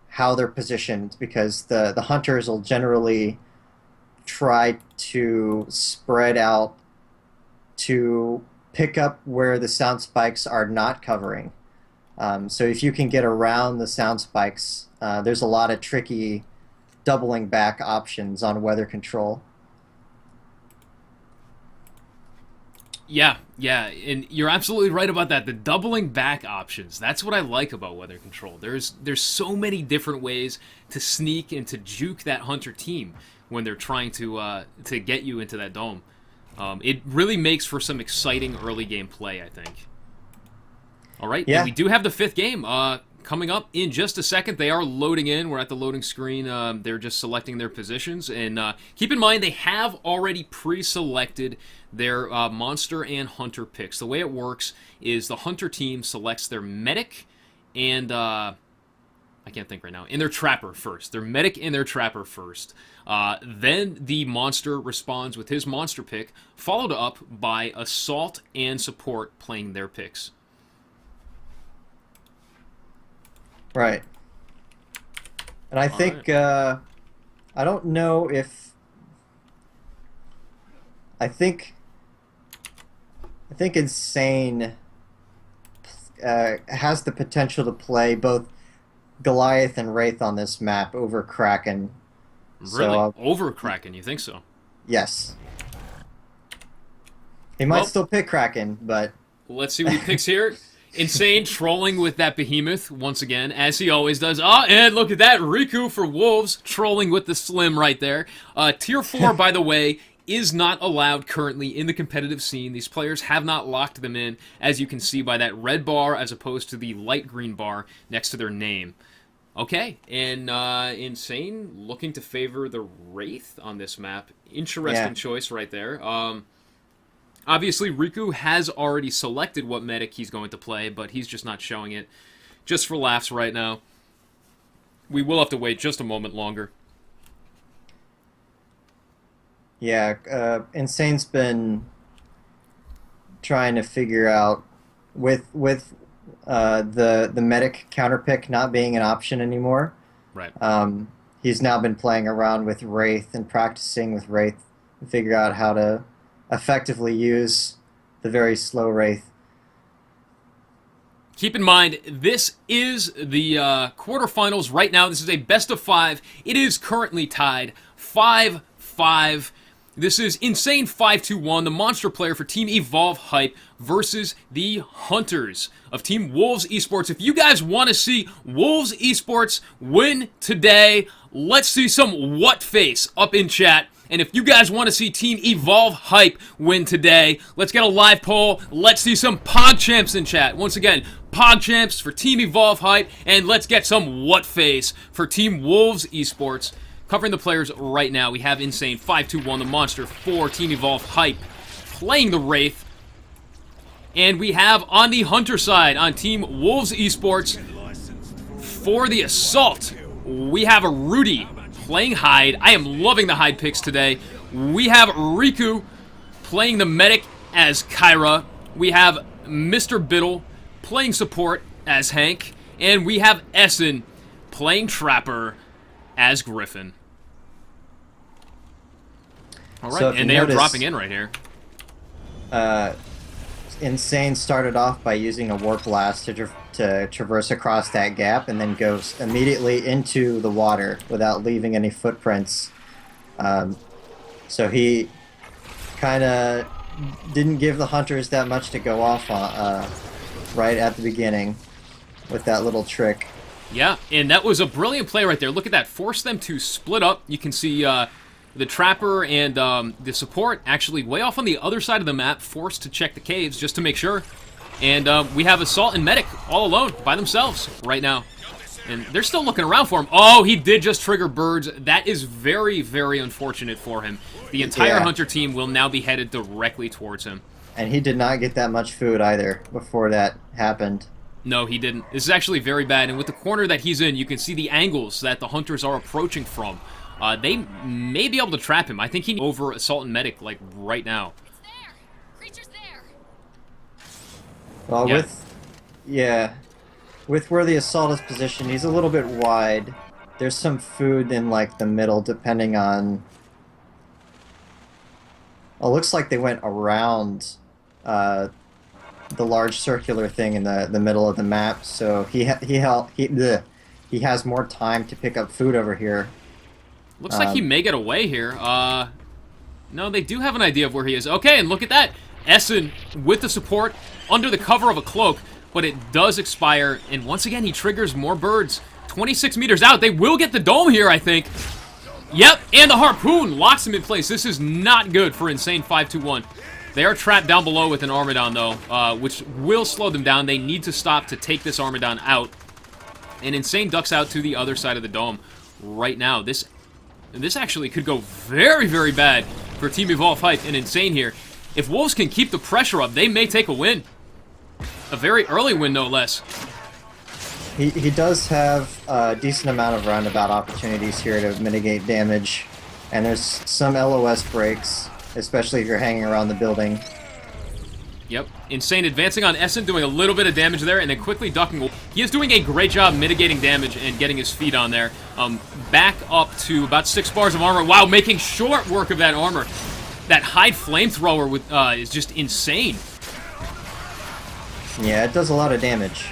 how they're positioned, because the hunters will generally try to spread out to pick up where the sound spikes are not covering. So if you can get around the sound spikes, there's a lot of tricky doubling back options on weather control. Yeah, and you're absolutely right about that. The doubling back options, that's what I like about weather control. There's so many different ways to sneak and to juke that hunter team when they're trying to get you into that dome. It really makes for some exciting early game play, I think. All right, yeah. And we do have the 5th game coming up in just a second. They are loading in. We're at the loading screen. They're just selecting their positions. And keep in mind, they have already pre-selected their monster and hunter picks. The way it works is the hunter team selects their medic and... I can't think right now. And their trapper first. Their medic and their trapper first. Then the monster responds with his monster pick, followed up by assault and support playing their picks. Right. And I think, I don't know if... I think Insane has the potential to play both Goliath and Wraith on this map over Kraken. Really? So, over Kraken, you think so? Yes. He might still pick Kraken, but... Let's see what he picks here. Insane trolling with that behemoth once again, as he always does. And look at that, Riku for Wolves trolling with the Slim right there. Tier 4, by the way, is not allowed currently in the competitive scene. These players have not locked them in, as you can see by that red bar as opposed to the light green bar next to their name. Okay, and Insane looking to favor the Wraith on this map. Interesting choice right there. Obviously, Riku has already selected what medic he's going to play, but he's just not showing it. Just for laughs right now. We will have to wait just a moment longer. Yeah, Insane's been trying to figure out with the medic counterpick not being an option anymore. Right. He's now been playing around with Wraith and practicing with Wraith to figure out how to effectively use the very slow Wraith. Keep in mind, this is the quarterfinals right now. This is a best of 5. It is currently tied 5-5. This is Insane 5-1, the monster player for Team Evolve Hype versus the Hunters of Team Wolves Esports. If you guys want to see Wolves Esports win today, let's see some what face up in chat. And if you guys want to see Team Evolve Hype win today, let's get a live poll. Let's see some PogChamps in chat. Once again, PogChamps for Team Evolve Hype, and let's get some what face for Team Wolves Esports. Covering the players right now, we have Insane 5-1, the monster for Team Evolve Hype, playing the Wraith. And we have on the Hunter side, on Team Wolves Esports, for the Assault, we have a Rudy playing Hyde. I am loving the Hyde picks today. We have Riku playing the Medic as Kyra. We have Mr. Biddle playing support as Hank. And we have Essen playing Trapper as Griffin. Alright, So and they are dropping in right here. Insane started off by using a Warp Blast to traverse across that gap and then goes immediately into the water without leaving any footprints. So he kind of didn't give the Hunters that much to go off on right at the beginning with that little trick. Yeah, and that was a brilliant play right there. Look at that. Forced them to split up. You can see the Trapper and the support actually way off on the other side of the map, forced to check the caves just to make sure. And we have Assault and Medic all alone by themselves right now. And they're still looking around for him. Oh, he did just trigger birds. That is very, very unfortunate for him. The entire Hunter team will now be headed directly towards him. And he did not get that much food either before that happened. No, he didn't. This is actually very bad, and with the corner that he's in, you can see the angles that the Hunters are approaching from. They may be able to trap him. I think he over Assault and Medic, like, right now. It's there! Creature's there! Well, Yeah. with where the Assault is positioned, he's a little bit wide. There's some food in, like, the middle, depending on... Oh, looks like they went around the large circular thing in the middle of the map, so he has more time to pick up food over here. Looks like he may get away here. No, they do have an idea of where he is. Okay, and look at that. Essen with the support under the cover of a cloak, but it does expire, and once again he triggers more birds. 26 meters out. They will get the dome here, I think. Yep, and the harpoon locks him in place. This is not good for Insane 5-1. They are trapped down below with an Armadon, though, which will slow them down. They need to stop to take this Armadon out. And Insane ducks out to the other side of the dome right now. This actually could go very, very bad for Team Evolve Hype and Insane here. If Wolves can keep the pressure up, they may take a win. A very early win, no less. He does have a decent amount of roundabout opportunities here to mitigate damage, and there's some LOS breaks, especially if you're hanging around the building. Yep. Insane advancing on Essen, doing a little bit of damage there, and then quickly ducking. He is doing a great job mitigating damage and getting his feet on there. Back up to about 6 bars of armor. Wow, making short work of that armor. That Hyde flamethrower with is just insane. Yeah, it does a lot of damage.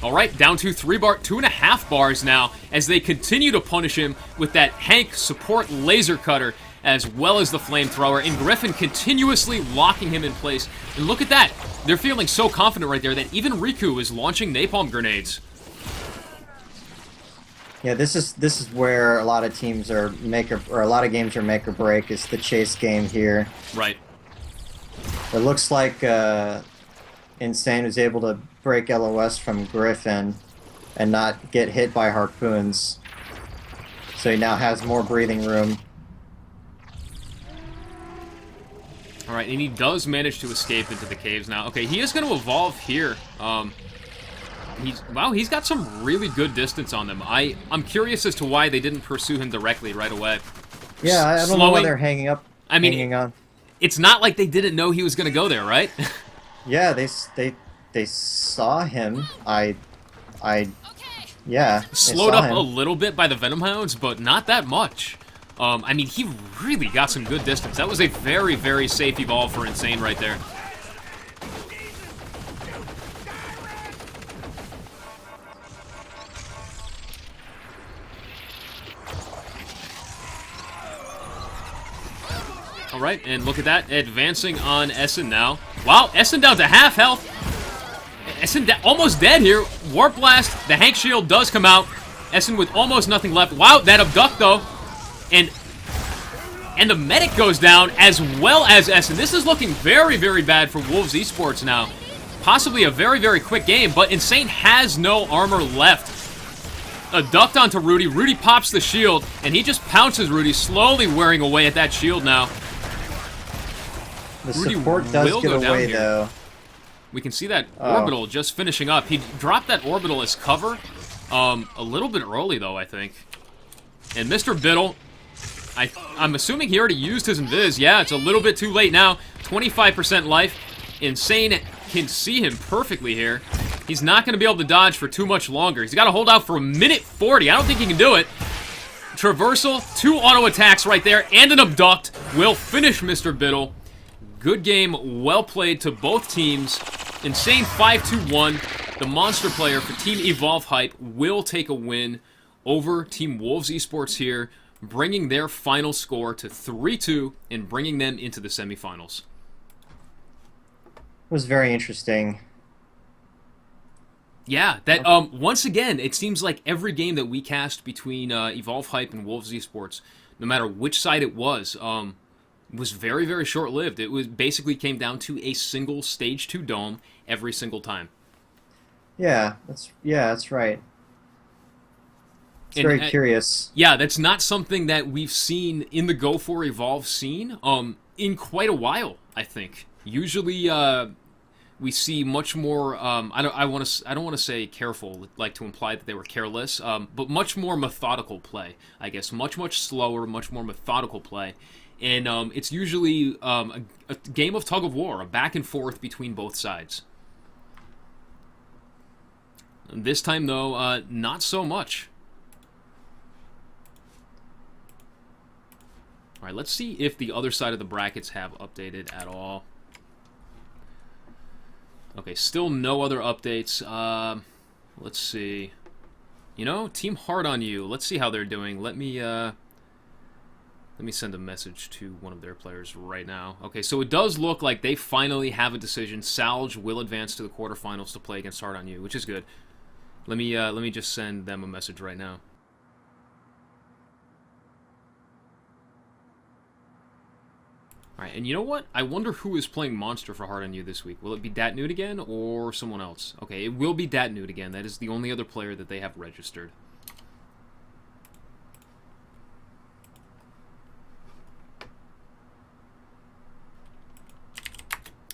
All right, down to 2.5 bars now as they continue to punish him with that Hank support laser cutter as well as the flamethrower, and Griffin continuously locking him in place. And look at that. They're feeling so confident right there that even Riku is launching napalm grenades. Yeah, this is where a lot of teams are a lot of games are make or break. Is the chase game here. Right. It looks like Insane was able to break LOS from Griffin and not get hit by harpoons. So he now has more breathing room. Alright, and he does manage to escape into the caves now. Okay, he is going to evolve here. He's got some really good distance on them. I'm curious as to why they didn't pursue him directly right away. Yeah, I don't know why they're hanging up. I mean, hanging on. it's not like they didn't know he was going to go there, right? Yeah, they saw him. I Okay. yeah. They Slowed saw up him. a little bit by the Venom Hounds, but not that much. I mean, he really got some good distance. That was a very, very safe evolve for Insane right there. All right, and look at that, advancing on Essen now. Wow, Essen down to half health. Essen almost dead here. Warp Blast, the Hank Shield does come out. Essen with almost nothing left. Wow, that abduct though. And the medic goes down as well as Essen. This is looking very, very bad for Wolves Esports now. Possibly a very, very quick game, but Insane has no armor left. A duct onto Rudy. Rudy pops the shield, and he just pounces Rudy, slowly wearing away at that shield now. The Rudy support does will get go down away here. though. We can see that Oh. orbital just finishing up. He dropped that orbital as cover a little bit early, though, I think. And Mr. Biddle, I'm assuming he already used his invis. Yeah, it's a little bit too late now. 25% life. Insane can see him perfectly here. He's not going to be able to dodge for too much longer. He's got to hold out for a minute 40. I don't think he can do it. Traversal, 2 auto attacks right there, and an abduct will finish Mr. Biddle. Good game, well played to both teams. Insane 5-2-1. The monster player for Team Evolve Hype will take a win over Team Wolves Esports here, bringing their final score to 3-2 and bringing them into the semifinals. It was very interesting. Yeah, that once again, it seems like every game that we cast between Evolve Hype and Wolves Esports, no matter which side it was very, very short-lived. It was basically came down to a single Stage 2 dome every single time. Yeah, that's right. It's And, very curious. Yeah, that's not something that we've seen in the Go4Evolve scene in quite a while, I think. Usually we see much more I don't want to say careful, like to imply that they were careless, but much more methodical play, I guess. Much slower, much more methodical play. And it's usually a game of tug of war, a back and forth between both sides. This time, though, not so much. All right, let's see if the other side of the brackets have updated at all. Okay, still no other updates. Let's see. You know, Team Hard on You. Let's see how they're doing. Let me send a message to one of their players right now. Okay, so it does look like they finally have a decision. Salge will advance to the quarterfinals to play against Hard on You, which is good. Let me just send them a message right now. Alright, and you know what? I wonder who is playing Monster for Hard on You this week. Will it be Datnude again, or someone else? Okay, it will be Datnude again. That is the only other player that they have registered.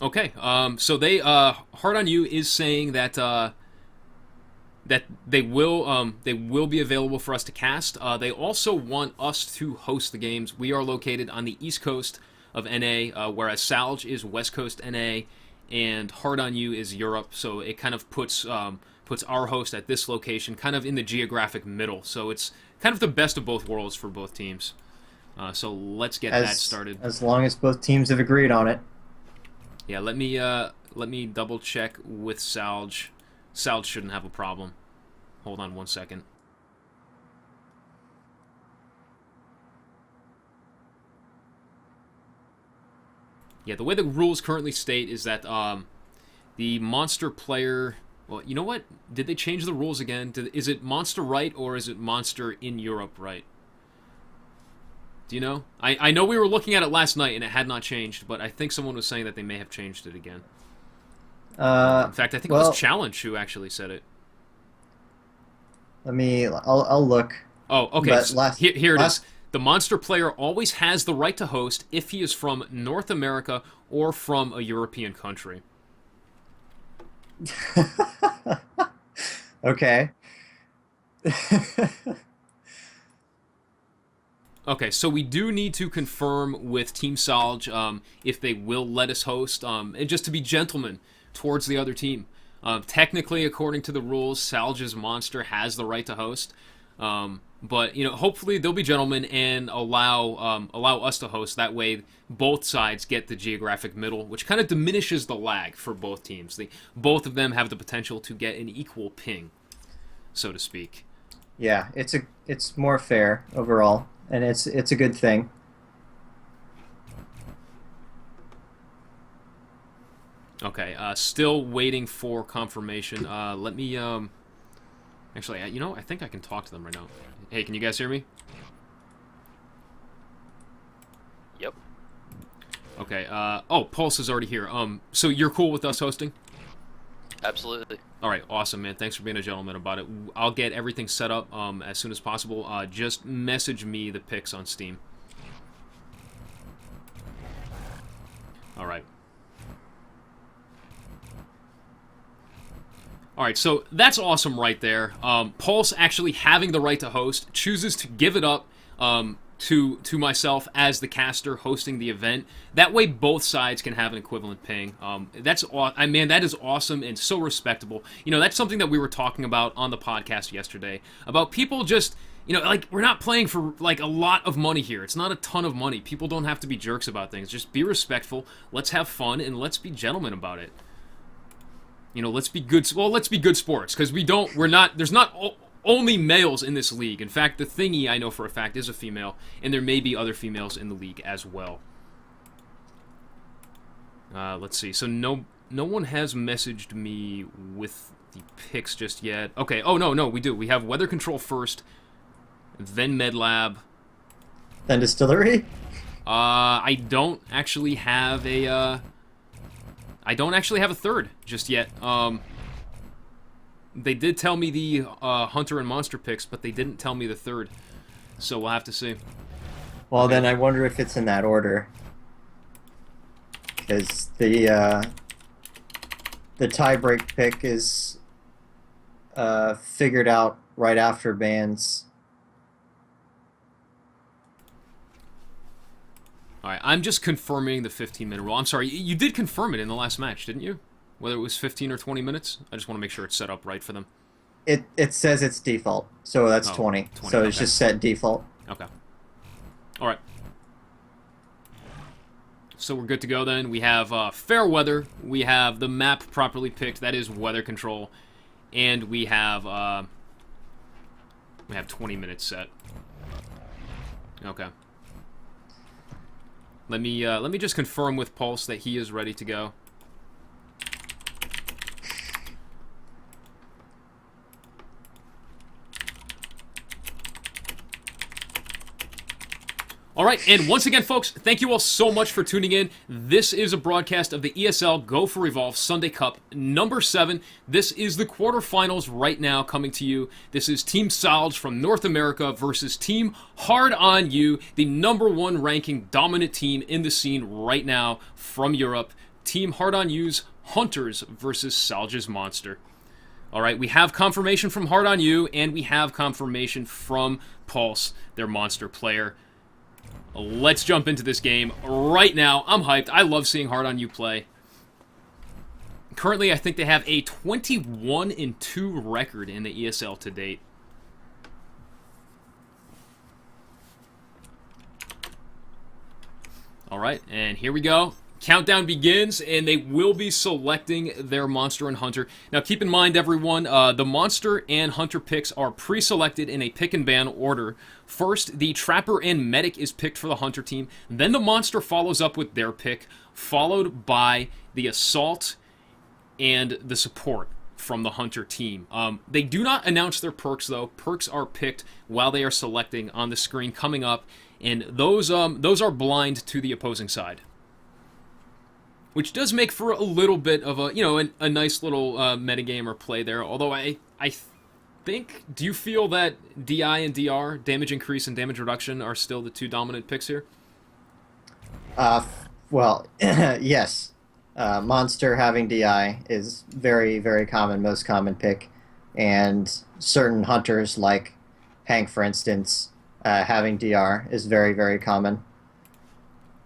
Okay, so they, Hard on You is saying that, that they will be available for us to cast. They also want us to host the games. We are located on the East Coast of NA, whereas Salge is West Coast NA, and Hard on You is Europe. So it kind of puts our host at this location, kind of in the geographic middle. So it's kind of the best of both worlds for both teams. So let's get that started. As long as both teams have agreed on it. Yeah, let me double check with Salge. Salge shouldn't have a problem. Hold on one second. Yeah, the way the rules currently state is that the monster player... Well, you know what? Did they change the rules again? Is it monster right or is it monster in Europe right? Do you know? I know we were looking at it last night and it had not changed, but I think someone was saying that they may have changed it again. In fact, I think it was Challenge who actually said it. I'll look. Oh, okay. So here it is. The monster player always has the right to host if he is from North America or from a European country. Okay. Okay, so we do need to confirm with Team Salge if they will let us host, and just to be gentlemen towards the other team. Technically, according to the rules, Salge's monster has the right to host, but hopefully they'll be gentlemen and allow us to host. That way, both sides get the geographic middle, which kind of diminishes the lag for both teams. Both of them have the potential to get an equal ping, so to speak. Yeah, it's more fair overall, and it's a good thing. Okay, still waiting for confirmation. Let me, actually, I think I can talk to them right now. Hey, can you guys hear me? Yep. Okay, oh, Pulse is already here. So you're cool with us hosting? Absolutely. All right, awesome, man. Thanks for being a gentleman about it. I'll get everything set up as soon as possible. Just message me the pics on Steam. All right. All right, so that's awesome right there. Pulse actually having the right to host, chooses to give it up to myself as the caster hosting the event. That way both sides can have an equivalent ping. That is awesome and so respectable. That's something that we were talking about on the podcast yesterday, about people just, we're not playing for, a lot of money here. It's not a ton of money. People don't have to be jerks about things. Just be respectful, let's have fun, and let's be gentlemen about it. Let's be good. Well, let's be good sports, because there's not only males in this league. In fact, the thingy, I know for a fact, is a female, and there may be other females in the league as well. Let's see. So no one has messaged me with the picks just yet. Okay. Oh no, we do. We have weather control first, then med lab, Then Distillery. I don't actually have a third just yet. They did tell me the Hunter and Monster picks, but they didn't tell me the third. So we'll have to see. Well, then I wonder if it's in that order, because the tiebreak pick is figured out right after bans. All right, I'm just confirming the 15-minute rule. I'm sorry, you did confirm it in the last match, didn't you? Whether it was 15 or 20 minutes? I just want to make sure it's set up right for them. It says it's default, so that's 20. 20. So it's Okay. just set default. Okay. All right. So we're good to go then. We have fair weather. We have the map properly picked. That is weather control. And we have 20 minutes set. Okay. Let me just confirm with Pulse that he is ready to go. All right, and once again, folks, thank you all so much for tuning in. This is a broadcast of the ESL Go4Evolve Sunday Cup number 7. This is the quarterfinals right now coming to you. This is Team Salge from North America versus Team Hard On You, the number 1 ranking dominant team in the scene right now from Europe. Team Hard On You's Hunters versus Salge's Monster. All right, we have confirmation from Hard On You, and we have confirmation from Pulse, their monster player. Let's jump into this game right now. I'm hyped. I love seeing Hard On You play. Currently, I think they have a 21-2 record in the ESL to date. All right, and here we go. Countdown begins, and they will be selecting their Monster and Hunter. Now, keep in mind, everyone, the Monster and Hunter picks are pre-selected in a pick and ban order. First, the Trapper and Medic is picked for the Hunter team. Then the Monster follows up with their pick, followed by the Assault and the Support from the Hunter team. They do not announce their perks, though. Perks are picked while they are selecting on the screen coming up, and those are blind to the opposing side. Which does make for a little bit of a nice little metagame or play there. Although I think, do you feel that DI and DR, damage increase and damage reduction, are still the 2 dominant picks here? Well, yes. Monster having DI is very, very common, most common pick. And certain hunters, like Hank, for instance, having DR is very, very common.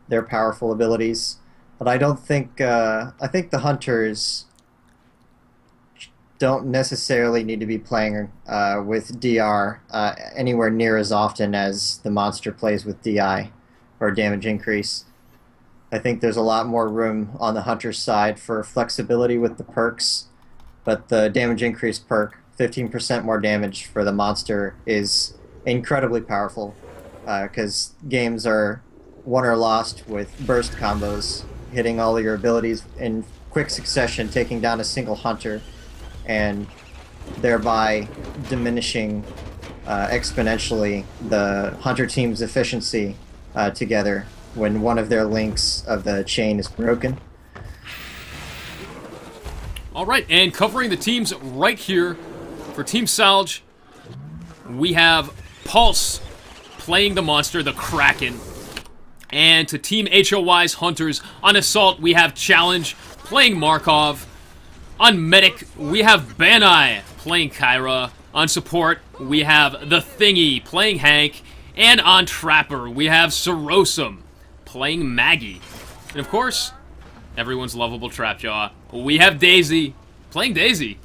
They're powerful abilities, but I don't think I think the hunters don't necessarily need to be playing with DR anywhere near as often as the monster plays with DI or damage increase. I think there's a lot more room on the hunter's side for flexibility with the perks, but the damage increase perk, 15% more damage for the monster, is incredibly powerful because games are won or lost with burst combos, hitting all of your abilities in quick succession, taking down a single hunter, and thereby diminishing exponentially the hunter team's efficiency together when one of their links of the chain is broken. Alright, and covering the teams right here for Team Salge, we have Pulse playing the monster, the Kraken. And to Team HOY's Hunters, on Assault, we have Challenge playing Markov. On Medic, we have Banai playing Kyra. On Support, we have The Thingy playing Hank. And on Trapper, we have Sorosum playing Maggie. And of course, everyone's lovable Trapjaw, we have Daisy playing Daisy.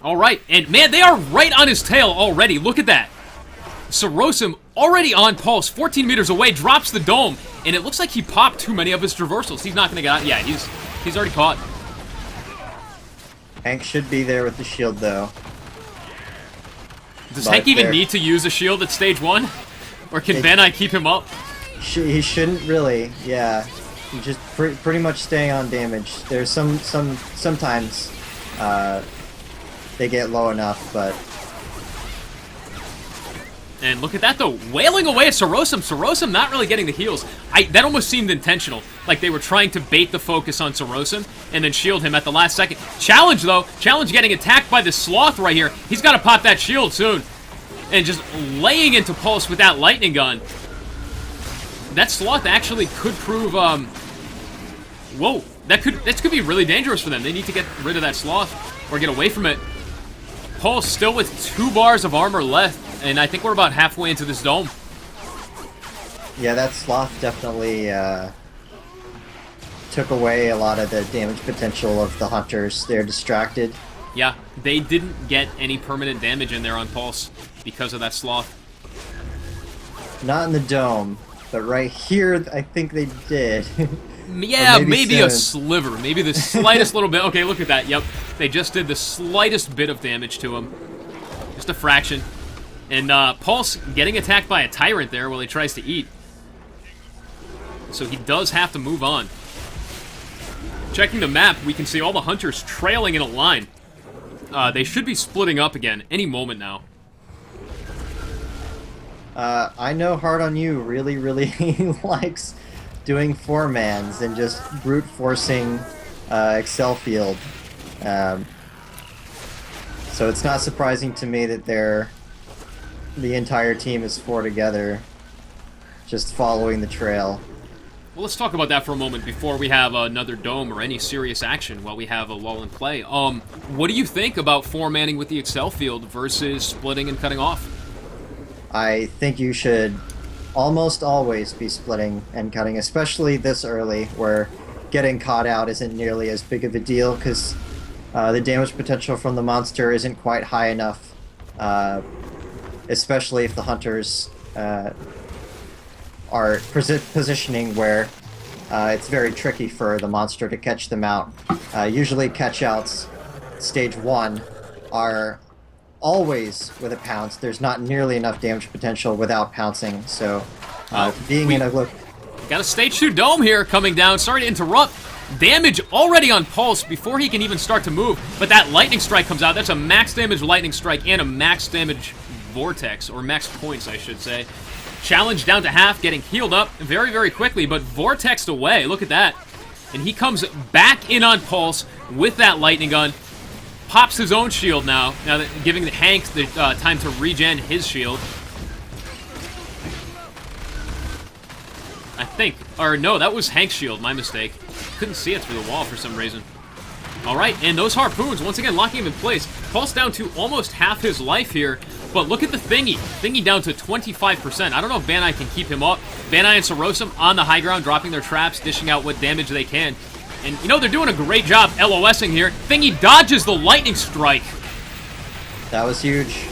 Alright, and man, they are right on his tail already. Look at that. Sorosum already on Pulse, 14 meters away, drops the dome, and it looks like he popped too many of his traversals. He's not going to get out. Yeah, he's already caught. Hank should be there with the shield, though. Does Hank even need to use a shield at stage 1? Or can Banai keep him up? He shouldn't really, yeah. He just pretty much stay on damage. There's sometimes they get low enough, but... And look at that, though. Wailing away at Sorosum. Sorosum not really getting the heals. That almost seemed intentional. Like they were trying to bait the focus on Sorosum and then shield him at the last second. Challenge, though. Challenge getting attacked by the Sloth right here. He's got to pop that shield soon. And just laying into Pulse with that lightning gun. That Sloth actually could prove, whoa. That could be really dangerous for them. They need to get rid of that Sloth or get away from it. Pulse still with 2 bars of armor left. And I think we're about halfway into this dome. Yeah, that Sloth definitely took away a lot of the damage potential of the hunters. They're distracted. Yeah, they didn't get any permanent damage in there on Pulse because of that Sloth. Not in the dome, but right here, I think they did. Yeah, maybe a sliver. Maybe the slightest little bit. Okay, look at that. Yep, they just did the slightest bit of damage to him. Just a fraction. And Pulse getting attacked by a Tyrant there while he tries to eat. So he does have to move on. Checking the map, we can see all the Hunters trailing in a line. They should be splitting up again any moment now. I know Hard On You really likes doing 4-mans and just brute forcing Excel Field. So it's not surprising to me that the entire team is 4 together, just following the trail. Well, let's talk about that for a moment before we have another dome or any serious action while we have a lull in play. What do you think about 4-manning with the Excel Field versus splitting and cutting off? I think you should almost always be splitting and cutting, especially this early, where getting caught out isn't nearly as big of a deal, because the damage potential from the monster isn't quite high enough, especially if the hunters are positioning where it's very tricky for the monster to catch them out. Usually catch-outs, stage 1, are always with a pounce. There's not nearly enough damage potential without pouncing, so being in a look... Got a stage 2 dome here coming down. Sorry to interrupt. Damage already on Pulse before he can even start to move, but that lightning strike comes out. That's a max damage lightning strike and a max damage vortex, or max points, I should say. Challenge down to half, getting healed up very quickly, but vortexed away. Look at that. And he comes back in on Pulse with that lightning gun. Pops his own shield now that giving Hank the time to regen his shield. I think. Or no, that was Hank's shield, my mistake. Couldn't see it through the wall for some reason. Alright, and those harpoons, once again, locking him in place. Pulse down to almost half his life here, but look at the Thingy. Thingy down to 25%. I don't know if Bandai can keep him up. Bandai and Sorosum on the high ground, dropping their traps, dishing out what damage they can. And, you know, they're doing a great job LOSing here. Thingy dodges the lightning strike. That was huge.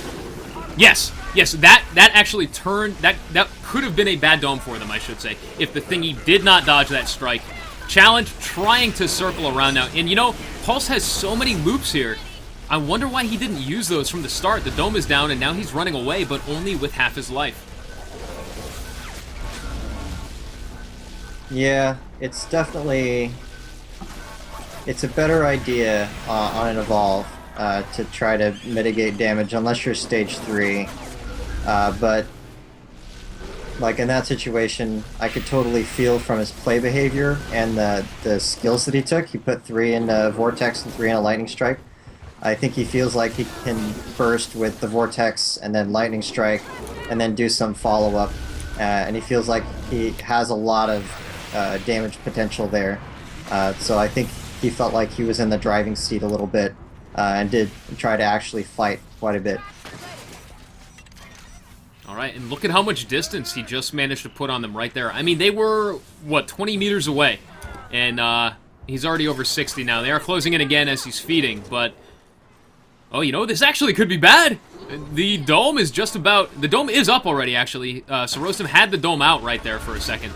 Yes, that actually turned... That could have been a bad dome for them, I should say, if the Thingy did not dodge that strike. Challenge trying to circle around now. And, you know, Pulse has so many loops here. I wonder why he didn't use those from the start. The dome is down, and now he's running away, but only with half his life. Yeah, it's definitely... It's a better idea on an Evolve to try to mitigate damage, unless you're stage 3. But, like, in that situation, I could totally feel from his play behavior and the skills that he took. He put 3 into Vortex and 3 into Lightning Strike. I think he feels like he can burst with the Vortex and then Lightning Strike and then do some follow-up. And he feels like he has a lot of damage potential there. So I think he felt like he was in the driving seat a little bit and did try to actually fight quite a bit. Alright, and look at how much distance he just managed to put on them right there. I mean, they were, what, 20 meters away. And he's already over 60 now. They are closing in again as he's feeding, but... Oh, you know, this actually could be bad. The dome is just about... The dome is up already, actually. Sorosum had the dome out right there for a second.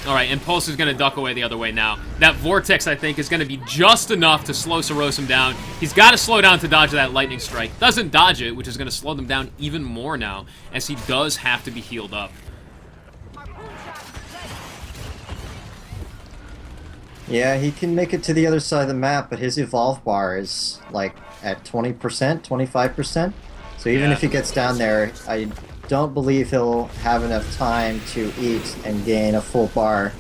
Alright, and Pulse is going to duck away the other way now. That Vortex, I think, is going to be just enough to slow Sorosum down. He's got to slow down to dodge that Lightning Strike. Doesn't dodge it, which is going to slow them down even more now, as he does have to be healed up. Yeah, he can make it to the other side of the map, but his Evolve bar is, like, at 20%, 25%. So even if he gets down there, I don't believe he'll have enough time to eat and gain a full bar.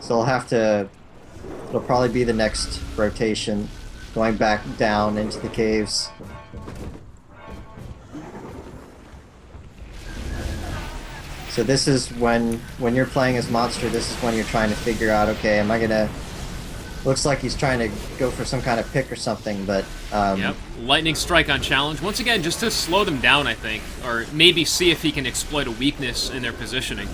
So he'll have to... It'll probably be the next rotation, going back down into the caves. So this is when you're playing as Monster, this is when you're trying to figure out, okay, am I gonna... Looks like he's trying to go for some kind of pick or something, but... Yep, Lightning Strike on challenge. Once again, just to slow them down, I think. Or maybe see if he can exploit a weakness in their positioning.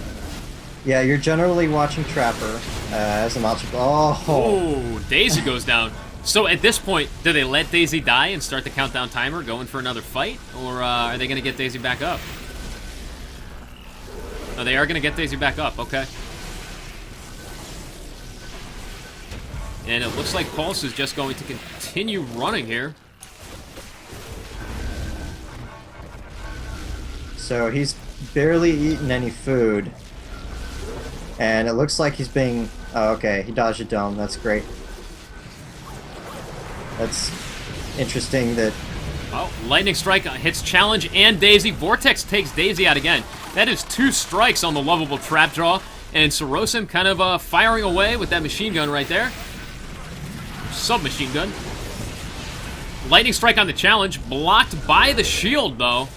Yeah, you're generally watching Trapper as a Monster... Oh, Daisy goes down. So at this point, do they let Daisy die and start the countdown timer, going for another fight? Or are they going to get Daisy back up? Oh, they are going to get Daisy back up, okay. And it looks like Pulse is just going to continue running here. So he's barely eaten any food. And it looks like he's being... Oh, okay, he dodged a dome, that's great. That's interesting that... Oh, Lightning Strike hits challenge and Daisy. Vortex takes Daisy out again. That is 2 strikes on the lovable trap draw. And Sorosum kind of firing away with that machine gun right there. Submachine gun. Lightning Strike on the challenge. Blocked by the shield, though.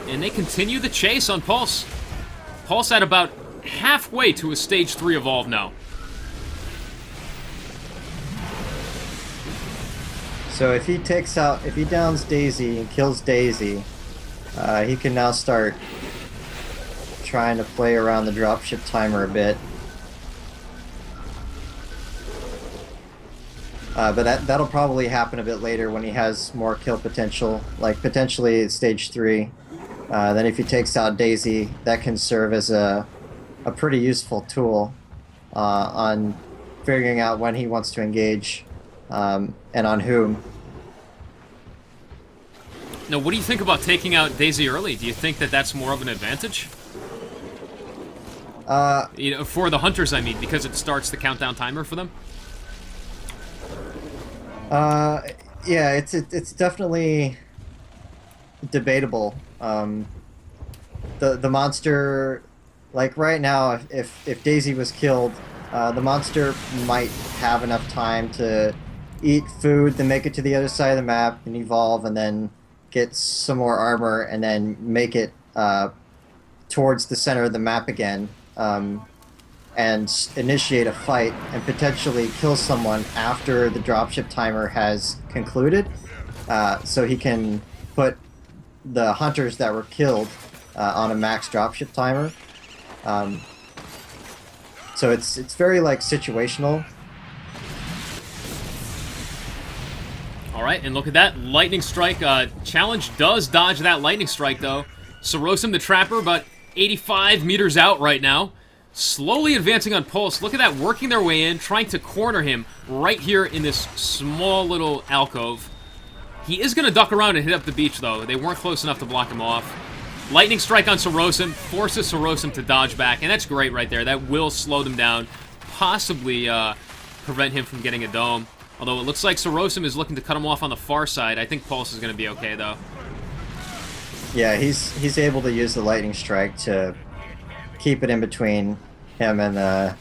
And they continue the chase on Pulse. Pulse at about halfway to a stage 3 evolve now. So if he downs Daisy and kills Daisy, he can now start trying to play around the dropship timer a bit. But that'll probably happen a bit later when he has more kill potential, like potentially at stage 3. Then if he takes out Daisy, that can serve as a pretty useful tool on figuring out when he wants to engage. And on whom. Now, what do you think about taking out Daisy early? Do you think that that's more of an advantage? You know, for the hunters, I mean, because it starts the countdown timer for them. Yeah, it's definitely debatable. The monster, like right now, if Daisy was killed, the monster might have enough time to eat food, then make it to the other side of the map and evolve, and then get some more armor, and then make it towards the center of the map again, and initiate a fight and potentially kill someone after the dropship timer has concluded, so he can put the hunters that were killed on a max dropship timer. So it's very like situational. All right, and look at that lightning strike. Challenge does dodge that lightning strike though. Sorosum the Trapper, about 85 meters out right now. Slowly advancing on Pulse. Look at that, working their way in, trying to corner him right here in this small little alcove. He is going to duck around and hit up the beach, though. They weren't close enough to block him off. Lightning strike on Sorosum, forces Sorosum to dodge back, and that's great right there. That will slow them down, possibly prevent him from getting a dome. Although it looks like Sorosum is looking to cut him off on the far side. I think Pulse is going to be okay, though. Yeah, he's able to use the lightning strike to keep it in between him and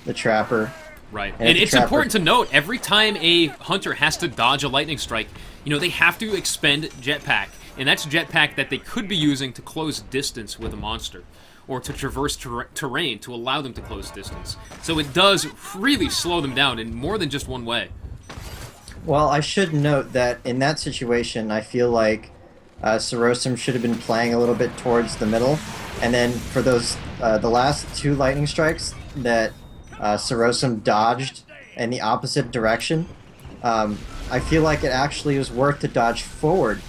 the Trapper. Right. And it's important to note, every time a hunter has to dodge a lightning strike, you know, they have to expend jetpack. And that's jetpack that they could be using to close distance with a monster, or to traverse terrain to allow them to close distance. So it does really slow them down in more than just one way. Well, I should note that in that situation, I feel like Sorosum should have been playing a little bit towards the middle. And then for those the last two lightning strikes that Sorosum dodged in the opposite direction, I feel like it actually was worth to dodge forward.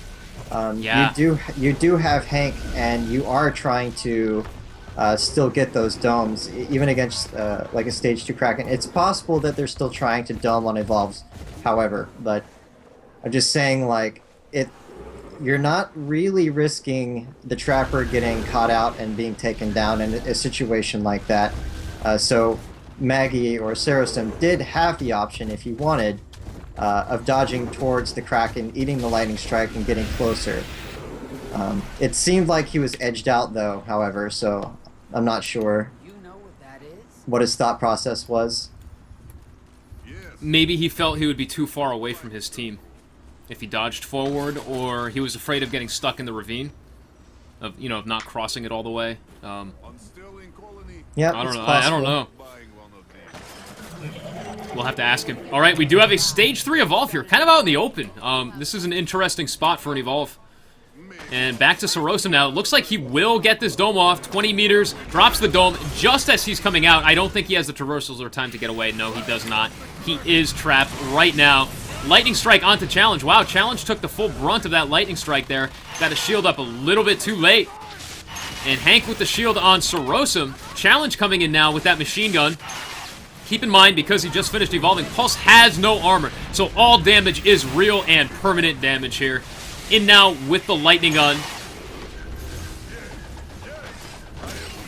Yeah. You do have Hank, and you are trying to still get those domes, even against like a stage 2 Kraken. It's possible that they're still trying to dome on Evolves, however, but I'm just saying, like, you're not really risking the Trapper getting caught out and being taken down in a situation like that. So Maggie or Sarosum did have the option, if he wanted, of dodging towards the Kraken, eating the lightning strike, and getting closer. It seemed like he was edged out, though, however, so I'm not sure what his thought process was. Maybe he felt he would be too far away from his team if he dodged forward, or he was afraid of getting stuck in the ravine, of not crossing it all the way. Yeah, I don't know. We'll have to ask him. All right, we do have a stage 3 evolve here, kind of out in the open. This is an interesting spot for an evolve. And back to Sorosum now. It looks like he will get this dome off. 20 meters, drops the dome just as he's coming out. I don't think he has the traversals or time to get away. No, he does not. He is trapped right now. Lightning strike onto Challenge. Wow, Challenge took the full brunt of that lightning strike there. Got his shield up a little bit too late. And Hank with the shield on Sorosum. Challenge coming in now with that machine gun. Keep in mind, because he just finished evolving, Pulse has no armor, so all damage is real and permanent damage here. In now with the lightning gun.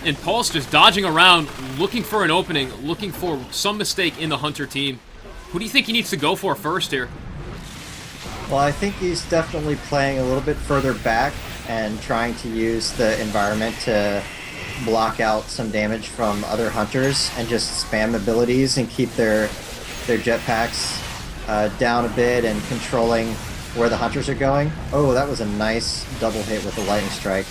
And Pulse just dodging around, looking for an opening, looking for some mistake in the Hunter team. Who do you think he needs to go for first here? Well, I think he's definitely playing a little bit further back and trying to use the environment to block out some damage from other hunters and just spam abilities and keep their jetpacks down a bit and controlling where the hunters are going. Oh, that was a nice double hit with the lightning strike.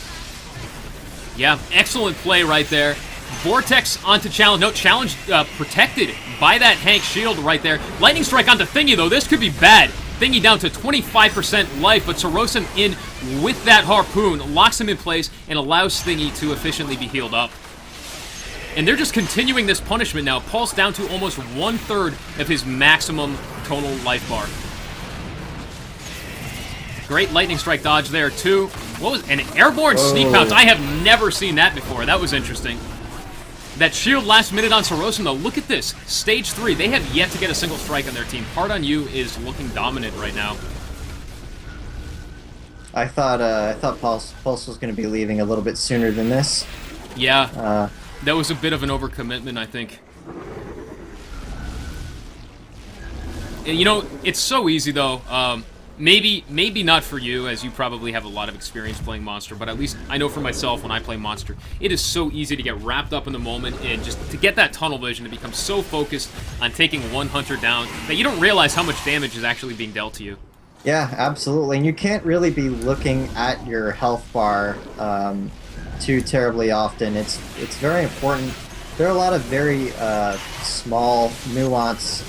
Yeah, excellent play right there. Vortex onto Challenge. No, Challenge protected by that Hank shield right there. Lightning strike onto Thingy, though. This could be bad. Thingy down to 25% life, but Sorosum in with that harpoon, locks him in place, and allows Thingy to efficiently be healed up. And they're just continuing this punishment now. Pulse down to almost 1/3 of his maximum total life bar. Great lightning strike dodge there, too. What was an airborne sneak pounce? I have never seen that before. That was interesting. That shield last minute on Sorosum, though. Look at this. Stage 3. They have yet to get a single strike on their team. Hard on You is looking dominant right now. I thought Pulse was going to be leaving a little bit sooner than this. Yeah. That was a bit of an overcommitment, I think. You know, it's so easy, though. Maybe not for you, as you probably have a lot of experience playing Monster, but at least I know for myself when I play Monster, it is so easy to get wrapped up in the moment and just to get that tunnel vision, to become so focused on taking one hunter down that you don't realize how much damage is actually being dealt to you. Yeah, absolutely. And you can't really be looking at your health bar too terribly often. It's very important. There are a lot of very small, nuanced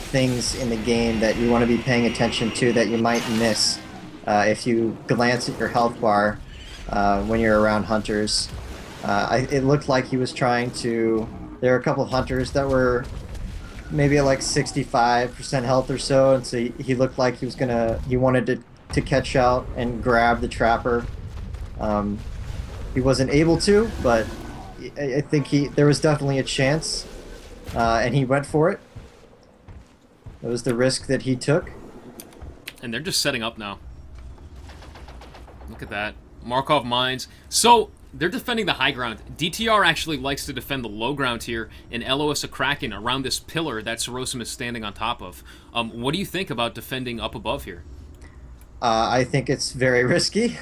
things in the game that you want to be paying attention to that you might miss if you glance at your health bar when you're around hunters. It looked like he was trying to... There were a couple of hunters that were maybe at like 65% health or so, and so he looked like he was gonna... He wanted to catch out and grab the trapper. He wasn't able to, but I think there was definitely a chance, and he went for it. It was the risk that he took. And they're just setting up now. Look at that. Markov mines. So, they're defending the high ground. DTR actually likes to defend the low ground here, and LOS a Kraken around this pillar that Sorosum is standing on top of. What do you think about defending up above here? I think it's very risky.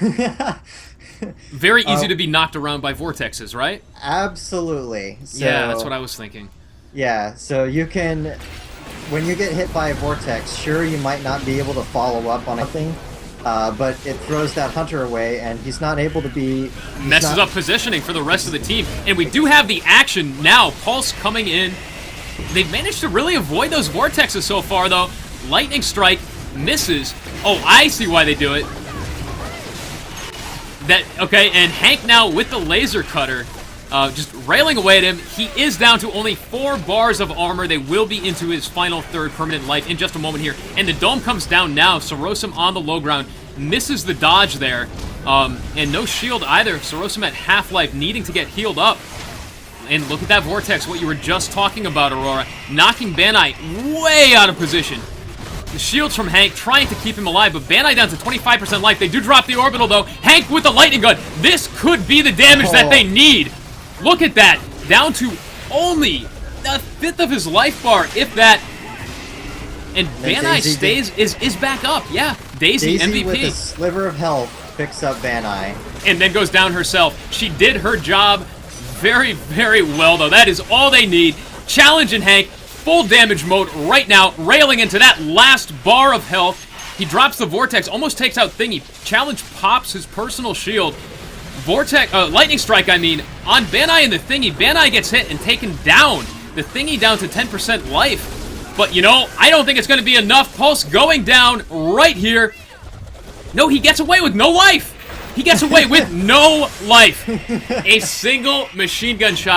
Very easy to be knocked around by vortexes, right? Absolutely. So, yeah, that's what I was thinking. Yeah, so you can... When you get hit by a vortex, sure, you might not be able to follow up on anything, but it throws that hunter away, and he's not able to be... Messes up positioning for the rest of the team. And we do have the action now. Pulse coming in. They've managed to really avoid those vortexes so far, though. Lightning Strike misses. Oh, I see why they do it. Okay, and Hank now with the laser cutter, just railing away at him. He is down to only 4 bars of armor. They will be into his final third permanent life in just a moment here. And the dome comes down now. Sorosum on the low ground misses the dodge there. And no shield either. Sorosum at half-life needing to get healed up. And look at that vortex, what you were just talking about, Aurora. Knocking Banai way out of position. The shields from Hank trying to keep him alive, but Banai down to 25% life. They do drop the orbital, though. Hank with the lightning gun. This could be the damage that they need. Look at that. Down to only a fifth of his life bar, if that. And Banai is back up. Yeah, Daisy MVP. with a sliver of health picks up Banai. And then goes down herself. She did her job very, very well, though. That is all they need. Challenging Hank. Full damage mode right now, railing into that last bar of health. He drops the Vortex, almost takes out Thingy. Challenge pops his personal shield. Lightning Strike, on Banai and the Thingy. Banai gets hit and taken down. The Thingy down to 10% life. But, you know, I don't think it's going to be enough. Pulse going down right here. No, he gets away with no life. He gets away with no life. A single machine gun shot.